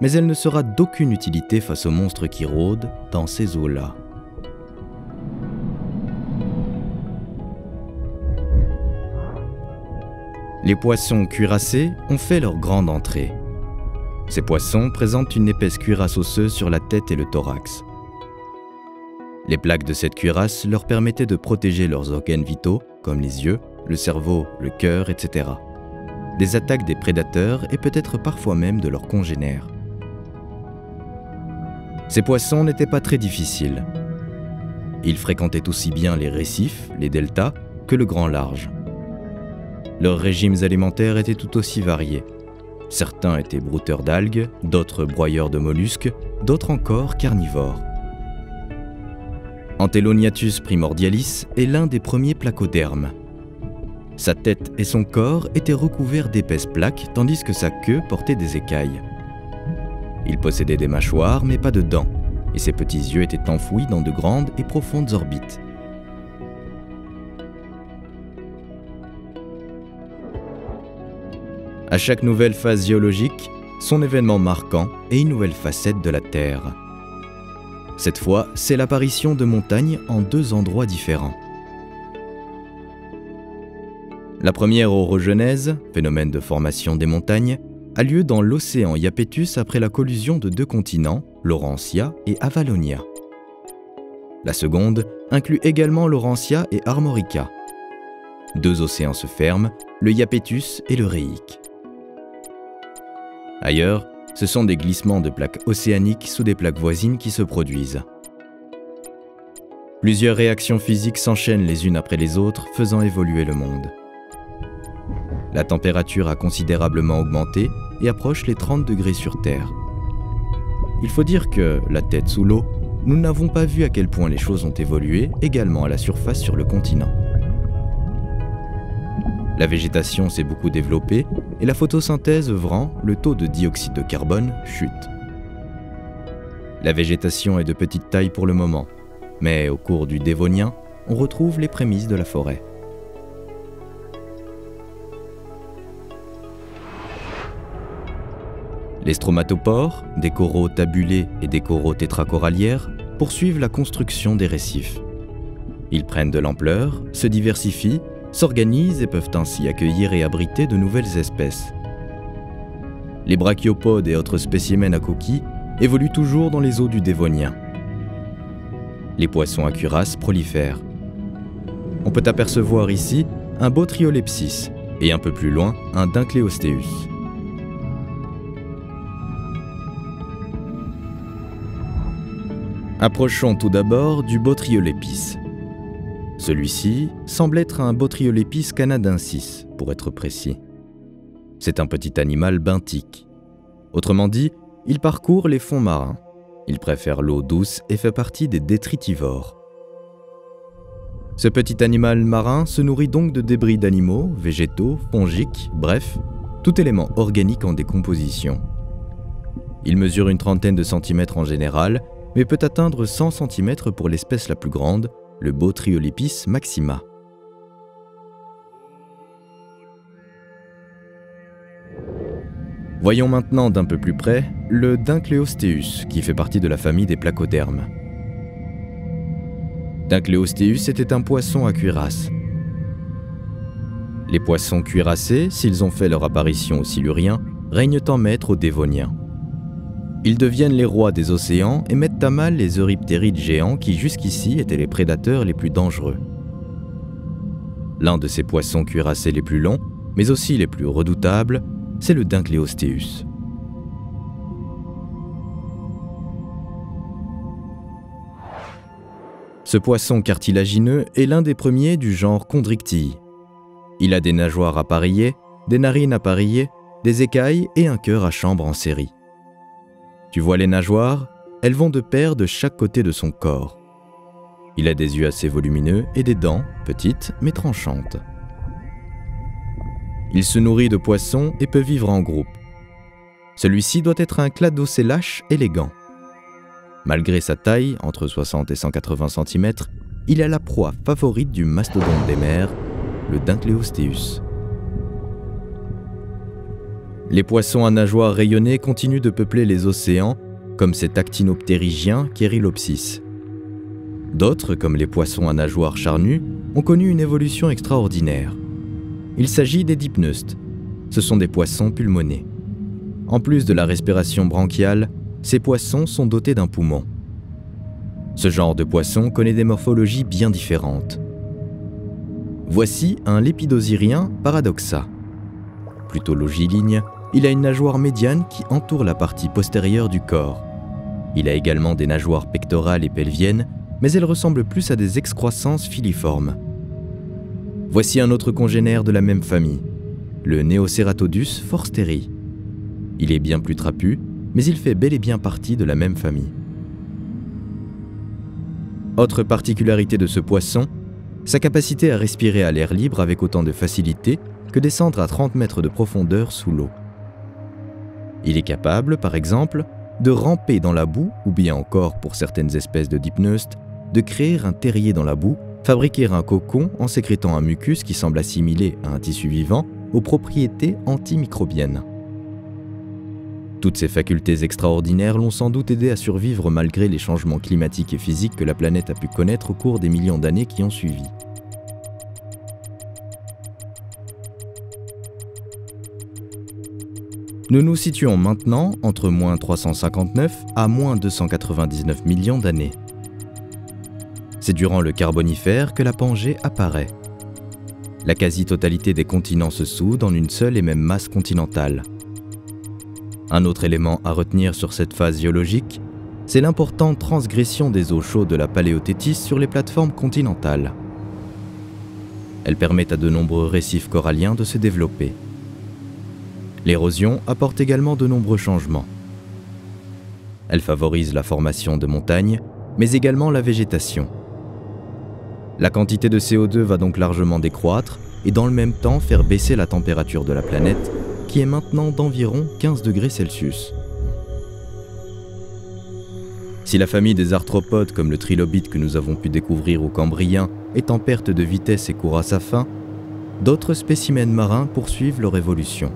Mais elle ne sera d'aucune utilité face aux monstres qui rôdent dans ces eaux-là. Les poissons cuirassés ont fait leur grande entrée. Ces poissons présentent une épaisse cuirasse osseuse sur la tête et le thorax. Les plaques de cette cuirasse leur permettaient de protéger leurs organes vitaux, comme les yeux, le cerveau, le cœur, etc., des attaques des prédateurs et peut-être parfois même de leurs congénères. Ces poissons n'étaient pas très difficiles. Ils fréquentaient aussi bien les récifs, les deltas, que le grand large. Leurs régimes alimentaires étaient tout aussi variés. Certains étaient brouteurs d'algues, d'autres broyeurs de mollusques, d'autres encore carnivores. Anteloniatus primordialis est l'un des premiers placodermes. Sa tête et son corps étaient recouverts d'épaisses plaques, tandis que sa queue portait des écailles. Il possédait des mâchoires, mais pas de dents, et ses petits yeux étaient enfouis dans de grandes et profondes orbites. À chaque nouvelle phase géologique, son événement marquant est une nouvelle facette de la Terre. Cette fois, c'est l'apparition de montagnes en 2 endroits différents. La première orogenèse, phénomène de formation des montagnes, a lieu dans l'océan Iapetus après la collusion de 2 continents, Laurentia et Avalonia. La seconde inclut également Laurentia et Armorica. 2 océans se ferment, le Iapetus et le Réique. Ailleurs, ce sont des glissements de plaques océaniques sous des plaques voisines qui se produisent. Plusieurs réactions physiques s'enchaînent les unes après les autres, faisant évoluer le monde. La température a considérablement augmenté et approche les 30 degrés sur Terre. Il faut dire que, la tête sous l'eau, nous n'avons pas vu à quel point les choses ont évolué également à la surface sur le continent. La végétation s'est beaucoup développée et la photosynthèse œuvrant, le taux de dioxyde de carbone chute. La végétation est de petite taille pour le moment, mais au cours du Dévonien, on retrouve les prémices de la forêt. Les stromatopores, des coraux tabulés et des coraux tétracorallières, poursuivent la construction des récifs. Ils prennent de l'ampleur, se diversifient, s'organisent et peuvent ainsi accueillir et abriter de nouvelles espèces. Les brachiopodes et autres spécimens à coquilles évoluent toujours dans les eaux du Dévonien. Les poissons à cuirasse prolifèrent. On peut apercevoir ici un Bothriolepsis et un peu plus loin un Dunkleosteus. Approchons tout d'abord du Bothriolepis. Celui-ci semble être un Bothriolepis canadensis, pour être précis. C'est un petit animal benthique. Autrement dit, il parcourt les fonds marins. Il préfère l'eau douce et fait partie des détritivores. Ce petit animal marin se nourrit donc de débris d'animaux, végétaux, fongiques, bref, tout élément organique en décomposition. Il mesure une trentaine de centimètres en général, mais peut atteindre 100 cm pour l'espèce la plus grande, le Bothriolepis maxima. Voyons maintenant d'un peu plus près le Dunkleosteus, qui fait partie de la famille des placodermes. Dunkleosteus était un poisson à cuirasse. Les poissons cuirassés, s'ils ont fait leur apparition au Silurien, règnent en maître au Dévonien. Ils deviennent les rois des océans et mettent à mal les euryptérides géants qui jusqu'ici étaient les prédateurs les plus dangereux. L'un de ces poissons cuirassés les plus longs, mais aussi les plus redoutables, c'est le Dunkleosteus. Ce poisson cartilagineux est l'un des premiers du genre Chondrictyle. Il a des nageoires appareillées, des narines appareillées, des écailles et un cœur à chambre en série. Tu vois les nageoires? Elles vont de pair de chaque côté de son corps. Il a des yeux assez volumineux et des dents, petites mais tranchantes. Il se nourrit de poissons et peut vivre en groupe. Celui-ci doit être un cladocélache élégant. Malgré sa taille, entre 60 et 180 cm, il est la proie favorite du mastodonte des mers, le Dunkleosteus. Les poissons à nageoires rayonnées continuent de peupler les océans, comme cet actinoptérygien Cheirilopsis. D'autres, comme les poissons à nageoires charnues, ont connu une évolution extraordinaire. Il s'agit des dipneustes. Ce sont des poissons pulmonés. En plus de la respiration branchiale, ces poissons sont dotés d'un poumon. Ce genre de poisson connaît des morphologies bien différentes. Voici un lépidosirien paradoxa. Plutôt longiligne, il a une nageoire médiane qui entoure la partie postérieure du corps. Il a également des nageoires pectorales et pelviennes, mais elles ressemblent plus à des excroissances filiformes. Voici un autre congénère de la même famille, le Neoceratodus forsteri. Il est bien plus trapu, mais il fait bel et bien partie de la même famille. Autre particularité de ce poisson, sa capacité à respirer à l'air libre avec autant de facilité que descendre à 30 mètres de profondeur sous l'eau. Il est capable, par exemple, de ramper dans la boue, ou bien encore, pour certaines espèces de dipneustes, de créer un terrier dans la boue, fabriquer un cocon en sécrétant un mucus qui semble assimilé à un tissu vivant aux propriétés antimicrobiennes. Toutes ces facultés extraordinaires l'ont sans doute aidé à survivre malgré les changements climatiques et physiques que la planète a pu connaître au cours des millions d'années qui ont suivi. Nous nous situons maintenant entre moins 359 à moins 299 millions d'années. C'est durant le Carbonifère que la Pangée apparaît. La quasi-totalité des continents se soudent en une seule et même masse continentale. Un autre élément à retenir sur cette phase géologique, c'est l'importante transgression des eaux chaudes de la Paléothétis sur les plateformes continentales. Elles permettent à de nombreux récifs coralliens de se développer. L'érosion apporte également de nombreux changements. Elle favorise la formation de montagnes, mais également la végétation. La quantité de CO2 va donc largement décroître et dans le même temps faire baisser la température de la planète, qui est maintenant d'environ 15 degrés Celsius. Si la famille des arthropodes comme le trilobite que nous avons pu découvrir au Cambrien est en perte de vitesse et court à sa fin, d'autres spécimens marins poursuivent leur évolution.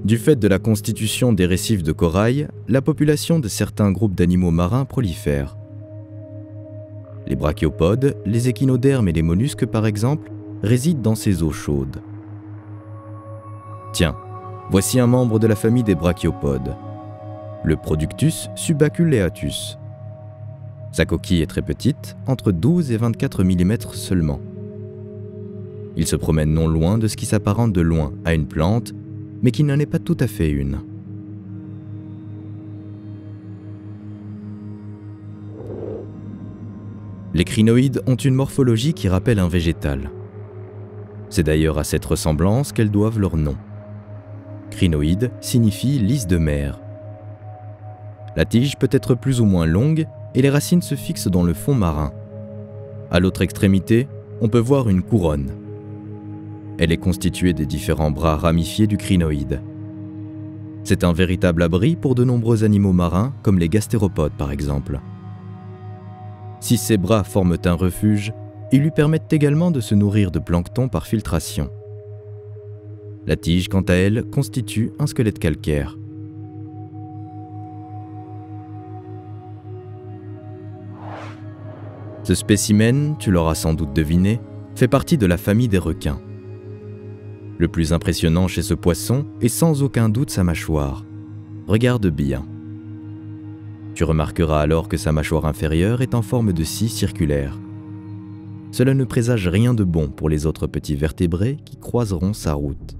Du fait de la constitution des récifs de corail, la population de certains groupes d'animaux marins prolifère. Les brachiopodes, les échinodermes et les mollusques par exemple, résident dans ces eaux chaudes. Tiens, voici un membre de la famille des brachiopodes, le Productus subaculeatus. Sa coquille est très petite, entre 12 et 24 mm seulement. Il se promène non loin de ce qui s'apparente de loin à une plante, mais qui n'en est pas tout à fait une. Les crinoïdes ont une morphologie qui rappelle un végétal. C'est d'ailleurs à cette ressemblance qu'elles doivent leur nom. Crinoïde signifie lys de mer. La tige peut être plus ou moins longue et les racines se fixent dans le fond marin. À l'autre extrémité, on peut voir une couronne. Elle est constituée des différents bras ramifiés du crinoïde. C'est un véritable abri pour de nombreux animaux marins, comme les gastéropodes par exemple. Si ces bras forment un refuge, ils lui permettent également de se nourrir de plancton par filtration. La tige, quant à elle, constitue un squelette calcaire. Ce spécimen, tu l'auras sans doute deviné, fait partie de la famille des requins. Le plus impressionnant chez ce poisson est sans aucun doute sa mâchoire. Regarde bien. Tu remarqueras alors que sa mâchoire inférieure est en forme de scie circulaire. Cela ne présage rien de bon pour les autres petits vertébrés qui croiseront sa route.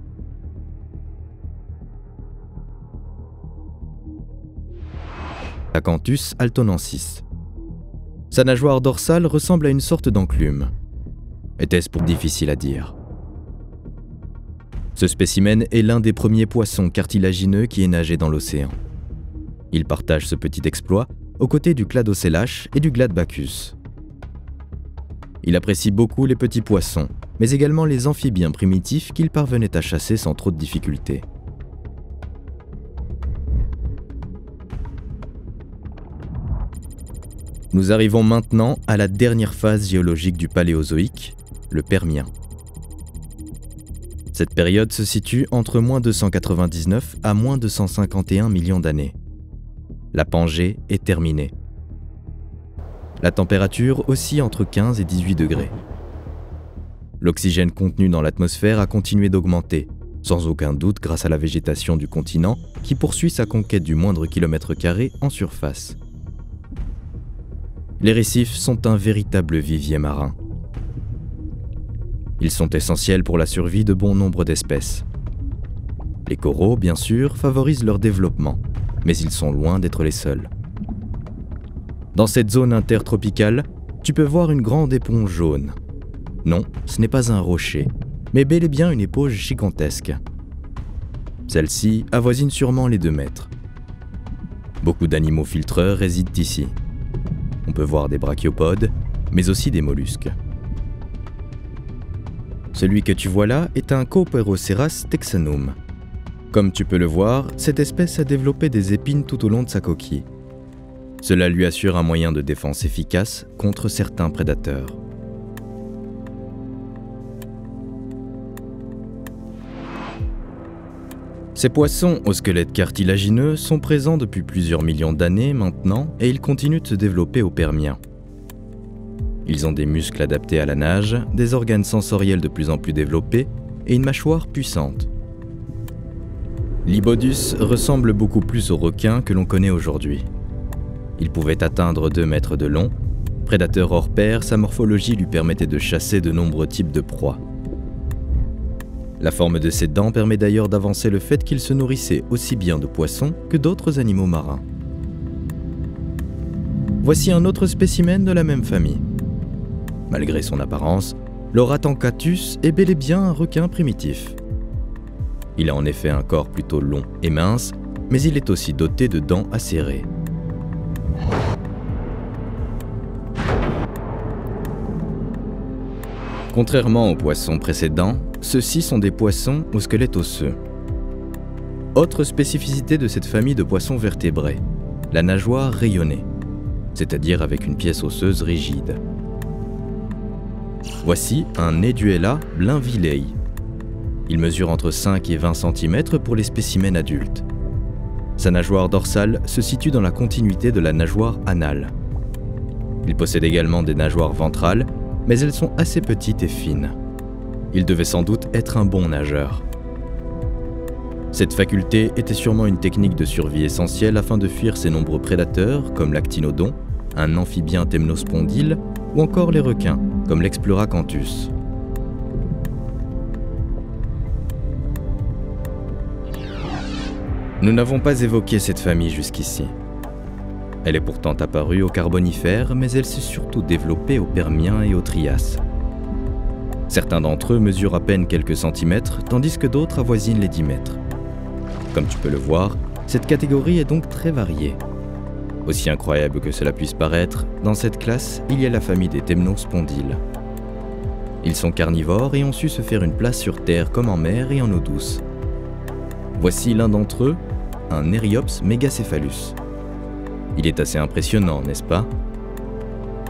Acanthus altonensis. Sa nageoire dorsale ressemble à une sorte d'enclume. Était-ce pour difficile à dire? Ce spécimen est l'un des premiers poissons cartilagineux qui ait nagé dans l'océan. Il partage ce petit exploit aux côtés du Cladocélache et du Gladbacchus. Il apprécie beaucoup les petits poissons, mais également les amphibiens primitifs qu'il parvenait à chasser sans trop de difficultés. Nous arrivons maintenant à la dernière phase géologique du Paléozoïque, le Permien. Cette période se situe entre moins 299 à moins 251 millions d'années. La Pangée est terminée. La température oscille entre 15 et 18 degrés. L'oxygène contenu dans l'atmosphère a continué d'augmenter, sans aucun doute grâce à la végétation du continent qui poursuit sa conquête du moindre kilomètre carré en surface. Les récifs sont un véritable vivier marin. Ils sont essentiels pour la survie de bon nombre d'espèces. Les coraux, bien sûr, favorisent leur développement, mais ils sont loin d'être les seuls. Dans cette zone intertropicale, tu peux voir une grande éponge jaune. Non, ce n'est pas un rocher, mais bel et bien une éponge gigantesque. Celle-ci avoisine sûrement les 2 mètres. Beaucoup d'animaux filtreurs résident ici. On peut voir des brachiopodes, mais aussi des mollusques. Celui que tu vois là est un Coperoceras texanum. Comme tu peux le voir, cette espèce a développé des épines tout au long de sa coquille. Cela lui assure un moyen de défense efficace contre certains prédateurs. Ces poissons au squelette cartilagineux sont présents depuis plusieurs millions d'années maintenant et ils continuent de se développer au Permien. Ils ont des muscles adaptés à la nage, des organes sensoriels de plus en plus développés et une mâchoire puissante. L'Ibodus ressemble beaucoup plus au requin que l'on connaît aujourd'hui. Il pouvait atteindre 2 mètres de long. Prédateur hors pair, sa morphologie lui permettait de chasser de nombreux types de proies. La forme de ses dents permet d'ailleurs d'avancer le fait qu'il se nourrissait aussi bien de poissons que d'autres animaux marins. Voici un autre spécimen de la même famille. Malgré son apparence, l'Orathancatus est bel et bien un requin primitif. Il a en effet un corps plutôt long et mince, mais il est aussi doté de dents acérées. Contrairement aux poissons précédents, ceux-ci sont des poissons au squelette osseux. Autre spécificité de cette famille de poissons vertébrés, la nageoire rayonnée, c'est-à-dire avec une pièce osseuse rigide. Voici un Eduela blainvillei. Il mesure entre 5 et 20 cm pour les spécimens adultes. Sa nageoire dorsale se situe dans la continuité de la nageoire anale. Il possède également des nageoires ventrales, mais elles sont assez petites et fines. Il devait sans doute être un bon nageur. Cette faculté était sûrement une technique de survie essentielle afin de fuir ses nombreux prédateurs, comme l'actinodon, un amphibien temnospondyle, ou encore les requins, comme l'Exploracanthus. Nous n'avons pas évoqué cette famille jusqu'ici. Elle est pourtant apparue au Carbonifère, mais elle s'est surtout développée au Permien et au Trias. Certains d'entre eux mesurent à peine quelques centimètres, tandis que d'autres avoisinent les 10 mètres. Comme tu peux le voir, cette catégorie est donc très variée. Aussi incroyable que cela puisse paraître, dans cette classe, il y a la famille des temnospondyles. Ils sont carnivores et ont su se faire une place sur terre comme en mer et en eau douce. Voici l'un d'entre eux, un Nereiops megacephalus. Il est assez impressionnant, n'est-ce pas?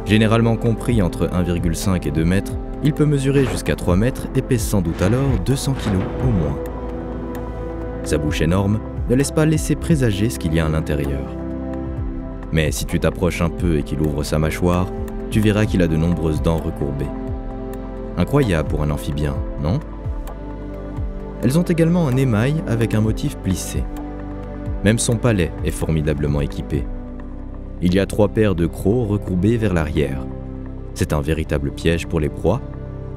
Généralement compris entre 1,5 et 2 mètres, il peut mesurer jusqu'à 3 mètres et pèse sans doute alors 200 kg au moins. Sa bouche énorme ne laisse pas laisser présager ce qu'il y a à l'intérieur. Mais si tu t'approches un peu et qu'il ouvre sa mâchoire, tu verras qu'il a de nombreuses dents recourbées. Incroyable pour un amphibien, non? Elles ont également un émail avec un motif plissé. Même son palais est formidablement équipé. Il y a 3 paires de crocs recourbés vers l'arrière. C'est un véritable piège pour les proies,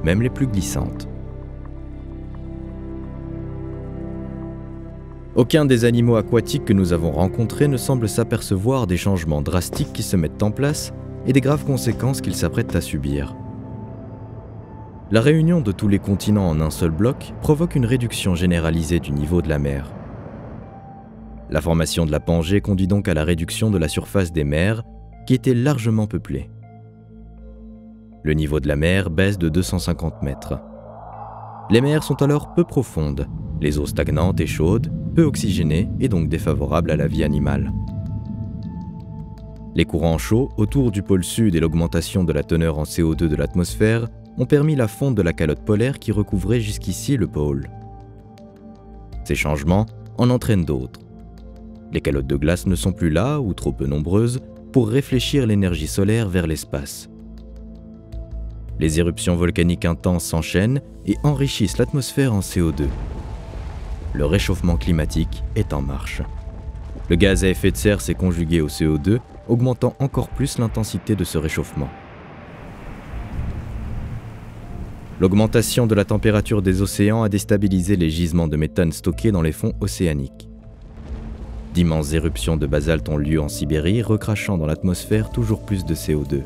même les plus glissantes. Aucun des animaux aquatiques que nous avons rencontrés ne semble s'apercevoir des changements drastiques qui se mettent en place et des graves conséquences qu'ils s'apprêtent à subir. La réunion de tous les continents en un seul bloc provoque une réduction généralisée du niveau de la mer. La formation de la Pangée conduit donc à la réduction de la surface des mers, qui étaient largement peuplées. Le niveau de la mer baisse de 250 mètres. Les mers sont alors peu profondes, les eaux stagnantes et chaudes, peu oxygénées et donc défavorables à la vie animale. Les courants chauds autour du pôle sud et l'augmentation de la teneur en CO2 de l'atmosphère ont permis la fonte de la calotte polaire qui recouvrait jusqu'ici le pôle. Ces changements en entraînent d'autres. Les calottes de glace ne sont plus là, ou trop peu nombreuses, pour réfléchir l'énergie solaire vers l'espace. Les éruptions volcaniques intenses s'enchaînent et enrichissent l'atmosphère en CO2. Le réchauffement climatique est en marche. Le gaz à effet de serre s'est conjugué au CO2, augmentant encore plus l'intensité de ce réchauffement. L'augmentation de la température des océans a déstabilisé les gisements de méthane stockés dans les fonds océaniques. D'immenses éruptions de basalte ont lieu en Sibérie, recrachant dans l'atmosphère toujours plus de CO2.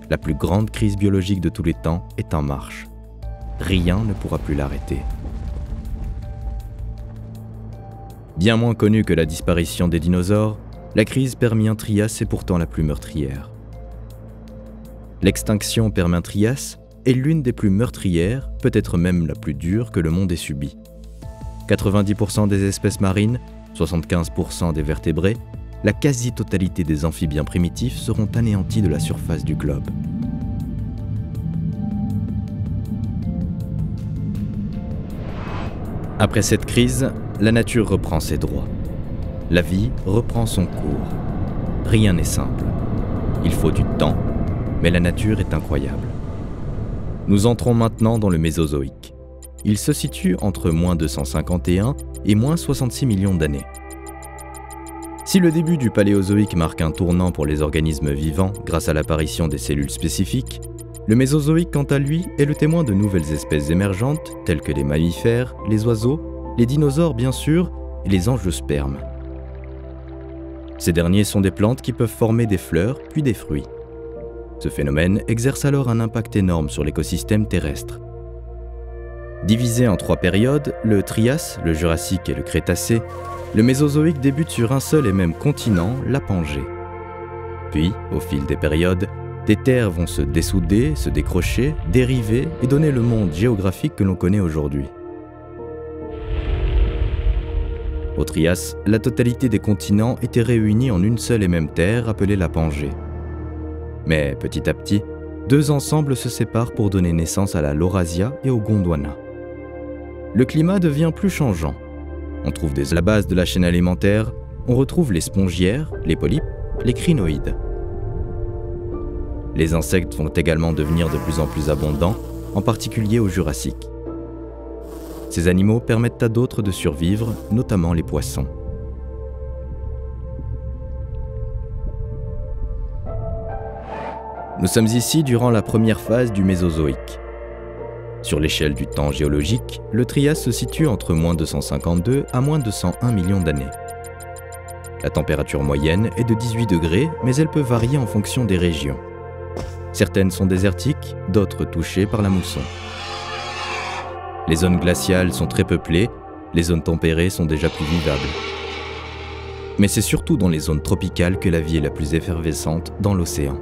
La plus grande crise biologique de tous les temps est en marche. Rien ne pourra plus l'arrêter. Bien moins connue que la disparition des dinosaures, la crise Permien-Trias est pourtant la plus meurtrière. L'extinction Permien-Trias est l'une des plus meurtrières, peut-être même la plus dure que le monde ait subie. 90% des espèces marines, 75% des vertébrés, la quasi-totalité des amphibiens primitifs seront anéantis de la surface du globe. Après cette crise, la nature reprend ses droits. La vie reprend son cours. Rien n'est simple. Il faut du temps, mais la nature est incroyable. Nous entrons maintenant dans le Mésozoïque. Il se situe entre moins 251 et moins 66 millions d'années. Si le début du Paléozoïque marque un tournant pour les organismes vivants grâce à l'apparition des cellules spécifiques, le Mésozoïque, quant à lui, est le témoin de nouvelles espèces émergentes telles que les mammifères, les oiseaux, les dinosaures bien sûr, et les angiospermes. Ces derniers sont des plantes qui peuvent former des fleurs puis des fruits. Ce phénomène exerce alors un impact énorme sur l'écosystème terrestre. Divisé en 3 périodes, le Trias, le Jurassique et le Crétacé, le Mésozoïque débute sur un seul et même continent, la Pangée. Puis, au fil des périodes, des terres vont se dessouder, se décrocher, dériver et donner le monde géographique que l'on connaît aujourd'hui. Au Trias, la totalité des continents était réunie en une seule et même terre appelée la Pangée. Mais petit à petit, 2 ensembles se séparent pour donner naissance à la Laurasia et au Gondwana. Le climat devient plus changeant. On trouve dès la base de la chaîne alimentaire, on retrouve les spongiaires, les polypes, les crinoïdes. Les insectes vont également devenir de plus en plus abondants, en particulier au Jurassique. Ces animaux permettent à d'autres de survivre, notamment les poissons. Nous sommes ici durant la première phase du Mésozoïque. Sur l'échelle du temps géologique, le Trias se situe entre moins 252 à moins 201 millions d'années. La température moyenne est de 18 degrés, mais elle peut varier en fonction des régions. Certaines sont désertiques, d'autres touchées par la mousson. Les zones glaciales sont très peuplées, les zones tempérées sont déjà plus vivables. Mais c'est surtout dans les zones tropicales que la vie est la plus effervescente dans l'océan.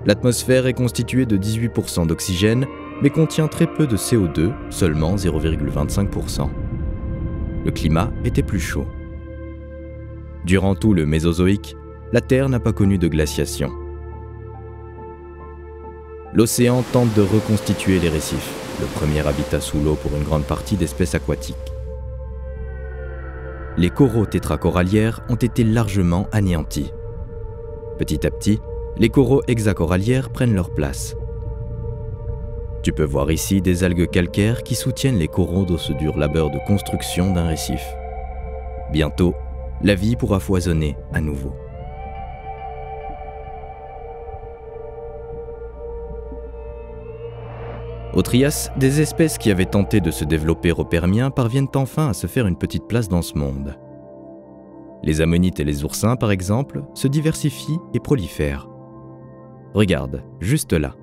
L'atmosphère est constituée de 18% d'oxygène, mais contient très peu de CO2, seulement 0,25%. Le climat était plus chaud. Durant tout le Mésozoïque, la Terre n'a pas connu de glaciation. L'océan tente de reconstituer les récifs, le premier habitat sous l'eau pour une grande partie d'espèces aquatiques. Les coraux tétracorallières ont été largement anéantis. Petit à petit, les coraux hexacorallières prennent leur place. Tu peux voir ici des algues calcaires qui soutiennent les coraux dans ce dur labeur de construction d'un récif. Bientôt, la vie pourra foisonner à nouveau. Au Trias, des espèces qui avaient tenté de se développer au Permien parviennent enfin à se faire une petite place dans ce monde. Les ammonites et les oursins, par exemple, se diversifient et prolifèrent. Regarde, juste là.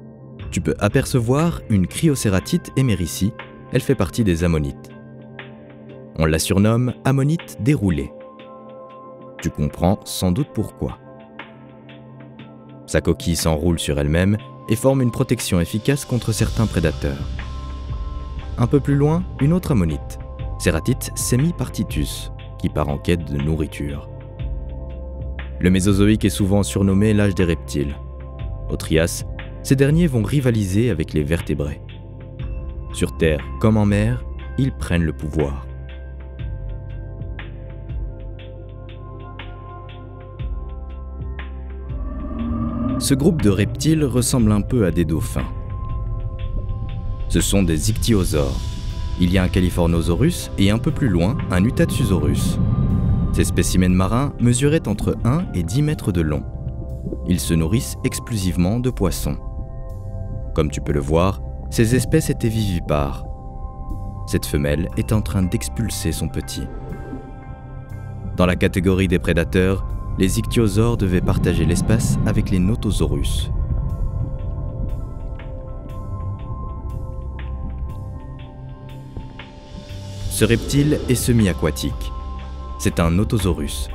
Tu peux apercevoir une Cryocératite émerici, elle fait partie des ammonites. On la surnomme ammonite déroulée. Tu comprends sans doute pourquoi. Sa coquille s'enroule sur elle-même et forme une protection efficace contre certains prédateurs. Un peu plus loin, une autre ammonite, Ceratite semipartitus, qui part en quête de nourriture. Le Mésozoïque est souvent surnommé l'âge des reptiles. Au Trias, ces derniers vont rivaliser avec les vertébrés. Sur Terre comme en mer, ils prennent le pouvoir. Ce groupe de reptiles ressemble un peu à des dauphins. Ce sont des ichthyosaures. Il y a un Californosaurus et un peu plus loin, un Utahthusaurus. Ces spécimens marins mesuraient entre 1 et 10 mètres de long. Ils se nourrissent exclusivement de poissons. Comme tu peux le voir, ces espèces étaient vivipares. Cette femelle est en train d'expulser son petit. Dans la catégorie des prédateurs, les ichthyosaures devaient partager l'espace avec les Notosaurus. Ce reptile est semi-aquatique. C'est un Notosaurus.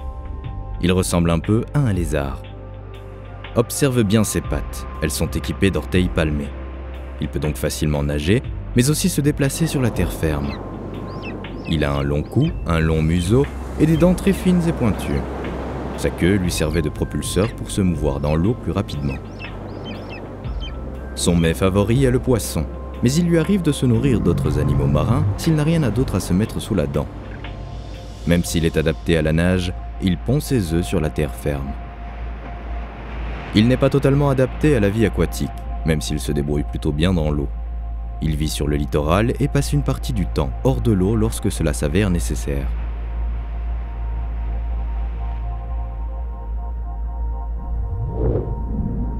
Il ressemble un peu à un lézard. Observe bien ses pattes, elles sont équipées d'orteils palmés. Il peut donc facilement nager, mais aussi se déplacer sur la terre ferme. Il a un long cou, un long museau et des dents très fines et pointues. Sa queue lui servait de propulseur pour se mouvoir dans l'eau plus rapidement. Son mets favori est le poisson, mais il lui arrive de se nourrir d'autres animaux marins s'il n'a rien d'autre à se mettre sous la dent. Même s'il est adapté à la nage, il pond ses œufs sur la terre ferme. Il n'est pas totalement adapté à la vie aquatique, même s'il se débrouille plutôt bien dans l'eau. Il vit sur le littoral et passe une partie du temps hors de l'eau lorsque cela s'avère nécessaire.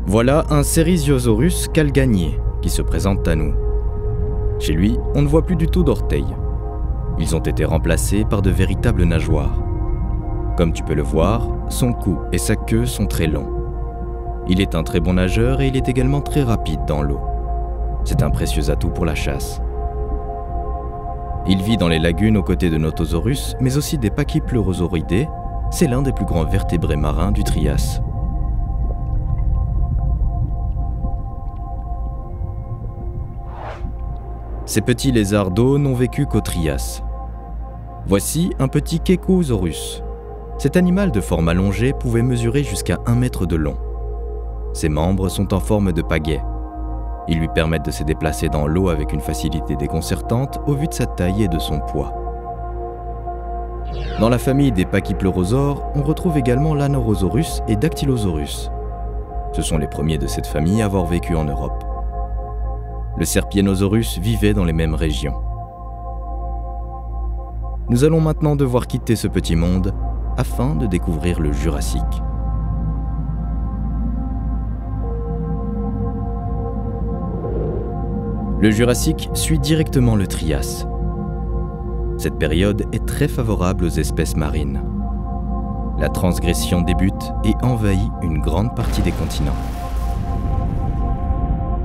Voilà un Serisiosaurus calgagné qui se présente à nous. Chez lui, on ne voit plus du tout d'orteils. Ils ont été remplacés par de véritables nageoires. Comme tu peux le voir, son cou et sa queue sont très longs. Il est un très bon nageur et il est également très rapide dans l'eau. C'est un précieux atout pour la chasse. Il vit dans les lagunes aux côtés de Notosaurus, mais aussi des Pachypleurosauridés. C'est l'un des plus grands vertébrés marins du Trias. Ces petits lézards d'eau n'ont vécu qu'au Trias. Voici un petit Kekosaurus. Cet animal de forme allongée pouvait mesurer jusqu'à 1 mètre de long. Ses membres sont en forme de pagaie. Ils lui permettent de se déplacer dans l'eau avec une facilité déconcertante au vu de sa taille et de son poids. Dans la famille des Pachypleurosaures, on retrouve également l'Anorosaurus et Dactylosaurus. Ce sont les premiers de cette famille à avoir vécu en Europe. Le Serpienosaurus vivait dans les mêmes régions. Nous allons maintenant devoir quitter ce petit monde afin de découvrir le Jurassique. Le Jurassique suit directement le Trias. Cette période est très favorable aux espèces marines. La transgression débute et envahit une grande partie des continents.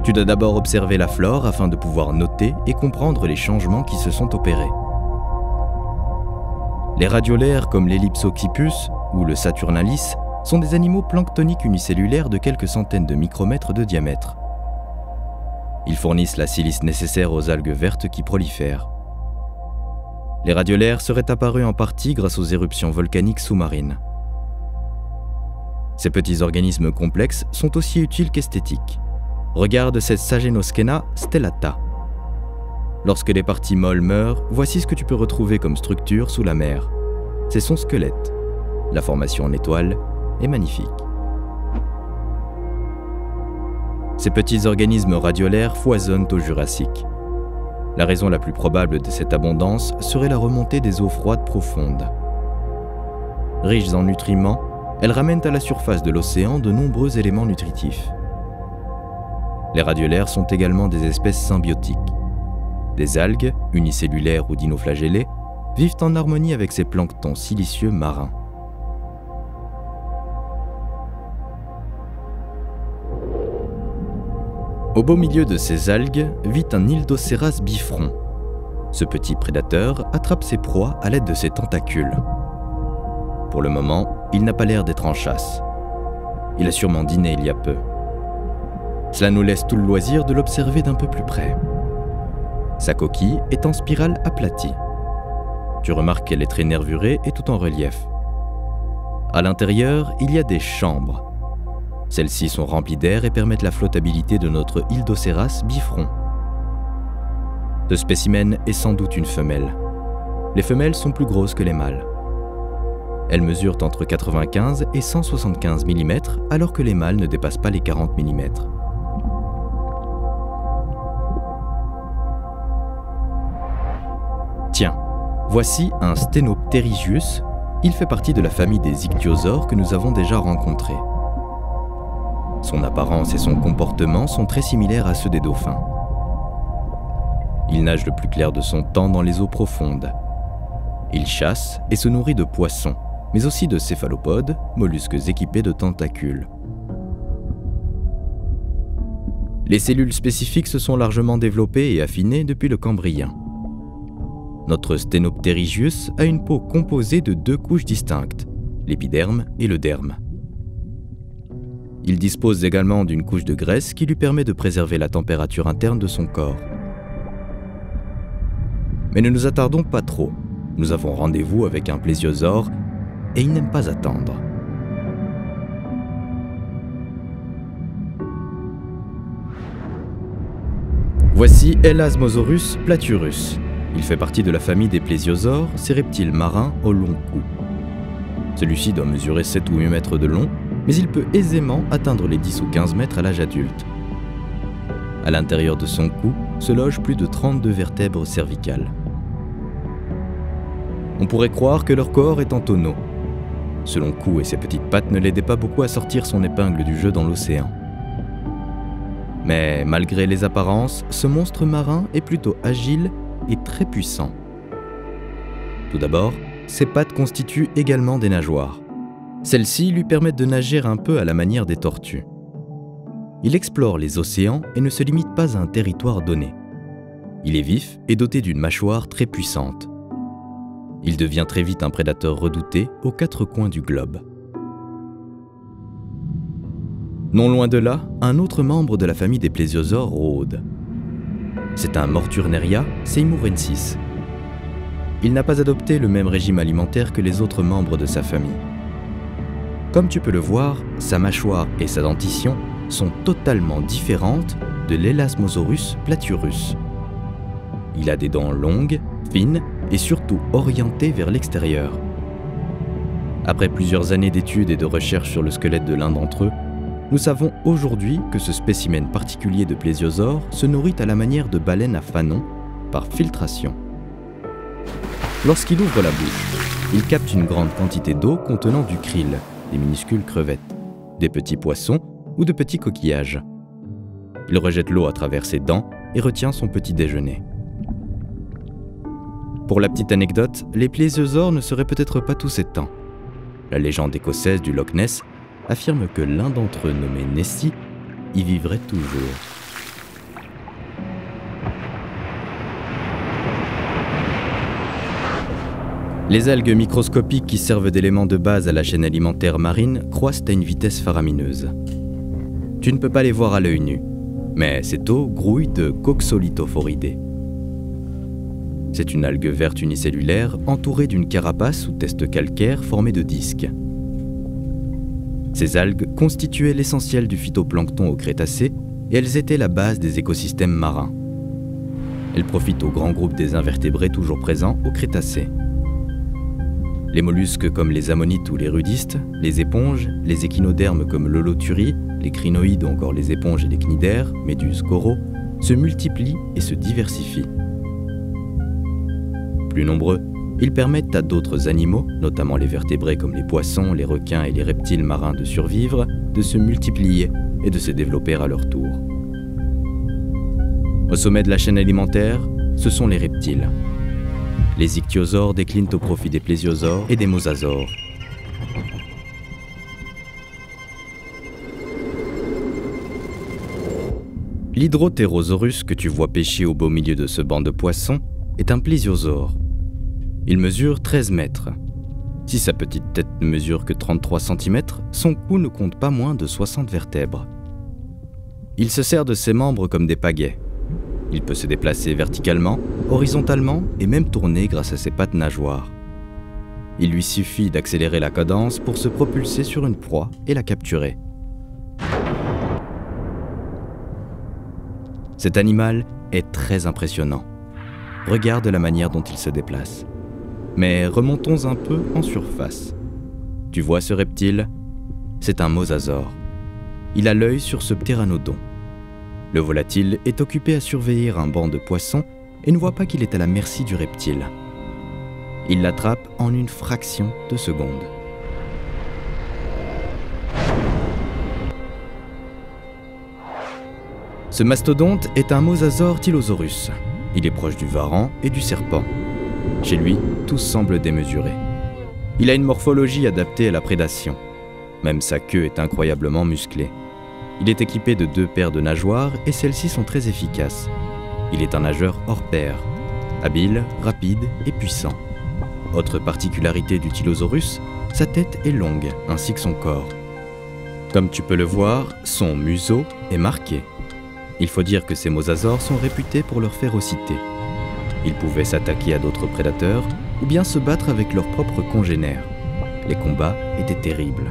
Tu dois d'abord observer la flore afin de pouvoir noter et comprendre les changements qui se sont opérés. Les radiolaires comme l'Ellipsocypus ou le Saturnalis sont des animaux planctoniques unicellulaires de quelques centaines de micromètres de diamètre. Ils fournissent la silice nécessaire aux algues vertes qui prolifèrent. Les radiolaires seraient apparus en partie grâce aux éruptions volcaniques sous-marines. Ces petits organismes complexes sont aussi utiles qu'esthétiques. Regarde cette Sagenoschena stellata. Lorsque les parties molles meurent, voici ce que tu peux retrouver comme structure sous la mer. C'est son squelette. La formation en étoile est magnifique. Ces petits organismes radiolaires foisonnent au Jurassique. La raison la plus probable de cette abondance serait la remontée des eaux froides profondes. Riches en nutriments, elles ramènent à la surface de l'océan de nombreux éléments nutritifs. Les radiolaires sont également des espèces symbiotiques. Des algues, unicellulaires ou dinoflagellées, vivent en harmonie avec ces planctons silicieux marins. Au beau milieu de ces algues vit un Ildocéras bifront. Ce petit prédateur attrape ses proies à l'aide de ses tentacules. Pour le moment, il n'a pas l'air d'être en chasse. Il a sûrement dîné il y a peu. Cela nous laisse tout le loisir de l'observer d'un peu plus près. Sa coquille est en spirale aplatie. Tu remarques qu'elle est très nervurée et tout en relief. À l'intérieur, il y a des chambres. Celles-ci sont remplies d'air et permettent la flottabilité de notre Ildocéras bifront. Ce spécimen est sans doute une femelle. Les femelles sont plus grosses que les mâles. Elles mesurent entre 95 et 175 mm alors que les mâles ne dépassent pas les 40 mm. Tiens, voici un Stenopterygius. Il fait partie de la famille des ichthyosaures que nous avons déjà rencontrés. Son apparence et son comportement sont très similaires à ceux des dauphins. Il nage le plus clair de son temps dans les eaux profondes. Il chasse et se nourrit de poissons, mais aussi de céphalopodes, mollusques équipés de tentacules. Les cellules spécifiques se sont largement développées et affinées depuis le Cambrien. Notre Stenopterygius a une peau composée de 2 couches distinctes, l'épiderme et le derme. Il dispose également d'une couche de graisse qui lui permet de préserver la température interne de son corps. Mais ne nous attardons pas trop. Nous avons rendez-vous avec un plésiosaure et il n'aime pas attendre. Voici Elasmosaurus platurus. Il fait partie de la famille des plésiosaures, ces reptiles marins au long cou. Celui-ci doit mesurer 7 ou 8 mètres de long, mais il peut aisément atteindre les 10 ou 15 mètres à l'âge adulte. À l'intérieur de son cou se logent plus de 32 vertèbres cervicales. On pourrait croire que leur corps est en tonneau. Ce long cou et ses petites pattes ne l'aidaient pas beaucoup à sortir son épingle du jeu dans l'océan. Mais malgré les apparences, ce monstre marin est plutôt agile et très puissant. Tout d'abord, ses pattes constituent également des nageoires. Celles-ci lui permettent de nager un peu à la manière des tortues. Il explore les océans et ne se limite pas à un territoire donné. Il est vif et doté d'une mâchoire très puissante. Il devient très vite un prédateur redouté aux quatre coins du globe. Non loin de là, un autre membre de la famille des plésiosaures rôde. C'est un Morturneria seymouriensis. Il n'a pas adopté le même régime alimentaire que les autres membres de sa famille. Comme tu peux le voir, sa mâchoire et sa dentition sont totalement différentes de l'Elasmosaurus platurus. Il a des dents longues, fines et surtout orientées vers l'extérieur. Après plusieurs années d'études et de recherches sur le squelette de l'un d'entre eux, nous savons aujourd'hui que ce spécimen particulier de plésiosaure se nourrit à la manière de baleine à fanon, par filtration. Lorsqu'il ouvre la bouche, il capte une grande quantité d'eau contenant du krill, des minuscules crevettes, des petits poissons ou de petits coquillages. Il rejette l'eau à travers ses dents et retient son petit déjeuner. Pour la petite anecdote, les plésiosaures ne seraient peut-être pas tous éteints. La légende écossaise du Loch Ness affirme que l'un d'entre eux, nommé Nessie, y vivrait toujours. Les algues microscopiques qui servent d'éléments de base à la chaîne alimentaire marine croissent à une vitesse faramineuse. Tu ne peux pas les voir à l'œil nu, mais cette eau grouille de Coxolithophoridae. C'est une algue verte unicellulaire entourée d'une carapace ou teste calcaire formée de disques. Ces algues constituaient l'essentiel du phytoplancton au Crétacé et elles étaient la base des écosystèmes marins. Elles profitent au grand groupe des invertébrés toujours présents au Crétacé. Les mollusques comme les ammonites ou les rudistes, les éponges, les échinodermes comme l'holothurie, les crinoïdes ou encore les éponges et les cnidaires, méduses, coraux, se multiplient et se diversifient. Plus nombreux, ils permettent à d'autres animaux, notamment les vertébrés comme les poissons, les requins et les reptiles marins de survivre, de se multiplier et de se développer à leur tour. Au sommet de la chaîne alimentaire, ce sont les reptiles. Les ichthyosaures déclinent au profit des plésiosaures et des mosasaures. L'Hydropterosaurus que tu vois pêcher au beau milieu de ce banc de poissons est un plésiosaure. Il mesure 13 mètres. Si sa petite tête ne mesure que 33 cm, son cou ne compte pas moins de 60 vertèbres. Il se sert de ses membres comme des pagaies. Il peut se déplacer verticalement, horizontalement et même tourner grâce à ses pattes nageoires. Il lui suffit d'accélérer la cadence pour se propulser sur une proie et la capturer. Cet animal est très impressionnant. Regarde la manière dont il se déplace. Mais remontons un peu en surface. Tu vois ce reptile? C'est un mosasaure. Il a l'œil sur ce ptéranodon. Le volatile est occupé à surveiller un banc de poissons et ne voit pas qu'il est à la merci du reptile. Il l'attrape en une fraction de seconde. Ce mastodonte est un mosasaure tylosaurus. Il est proche du varan et du serpent. Chez lui, tout semble démesuré. Il a une morphologie adaptée à la prédation. Même sa queue est incroyablement musclée. Il est équipé de 2 paires de nageoires et celles-ci sont très efficaces. Il est un nageur hors pair, habile, rapide et puissant. Autre particularité du Tylosaurus, sa tête est longue ainsi que son corps. Comme tu peux le voir, son museau est marqué. Il faut dire que ces mosasaures sont réputés pour leur férocité. Ils pouvaient s'attaquer à d'autres prédateurs ou bien se battre avec leurs propres congénères. Les combats étaient terribles.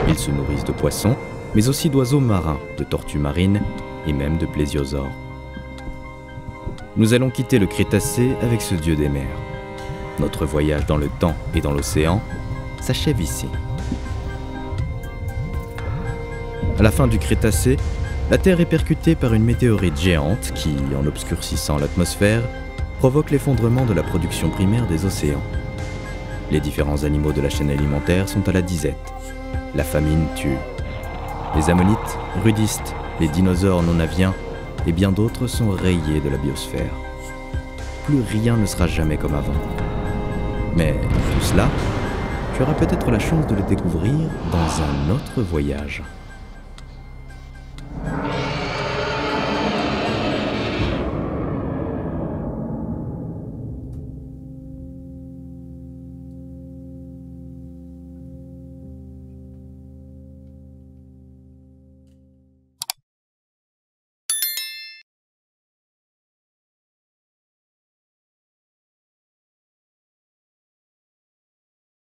Ils se nourrissent de poissons, mais aussi d'oiseaux marins, de tortues marines et même de plésiosaures. Nous allons quitter le Crétacé avec ce dieu des mers. Notre voyage dans le temps et dans l'océan s'achève ici. À la fin du Crétacé, la Terre est percutée par une météorite géante qui, en obscurcissant l'atmosphère, provoque l'effondrement de la production primaire des océans. Les différents animaux de la chaîne alimentaire sont à la disette. La famine tue. Les ammonites, rudistes, les dinosaures non aviens et bien d'autres sont rayés de la biosphère. Plus rien ne sera jamais comme avant. Mais tout cela, tu auras peut-être la chance de le découvrir dans un autre voyage.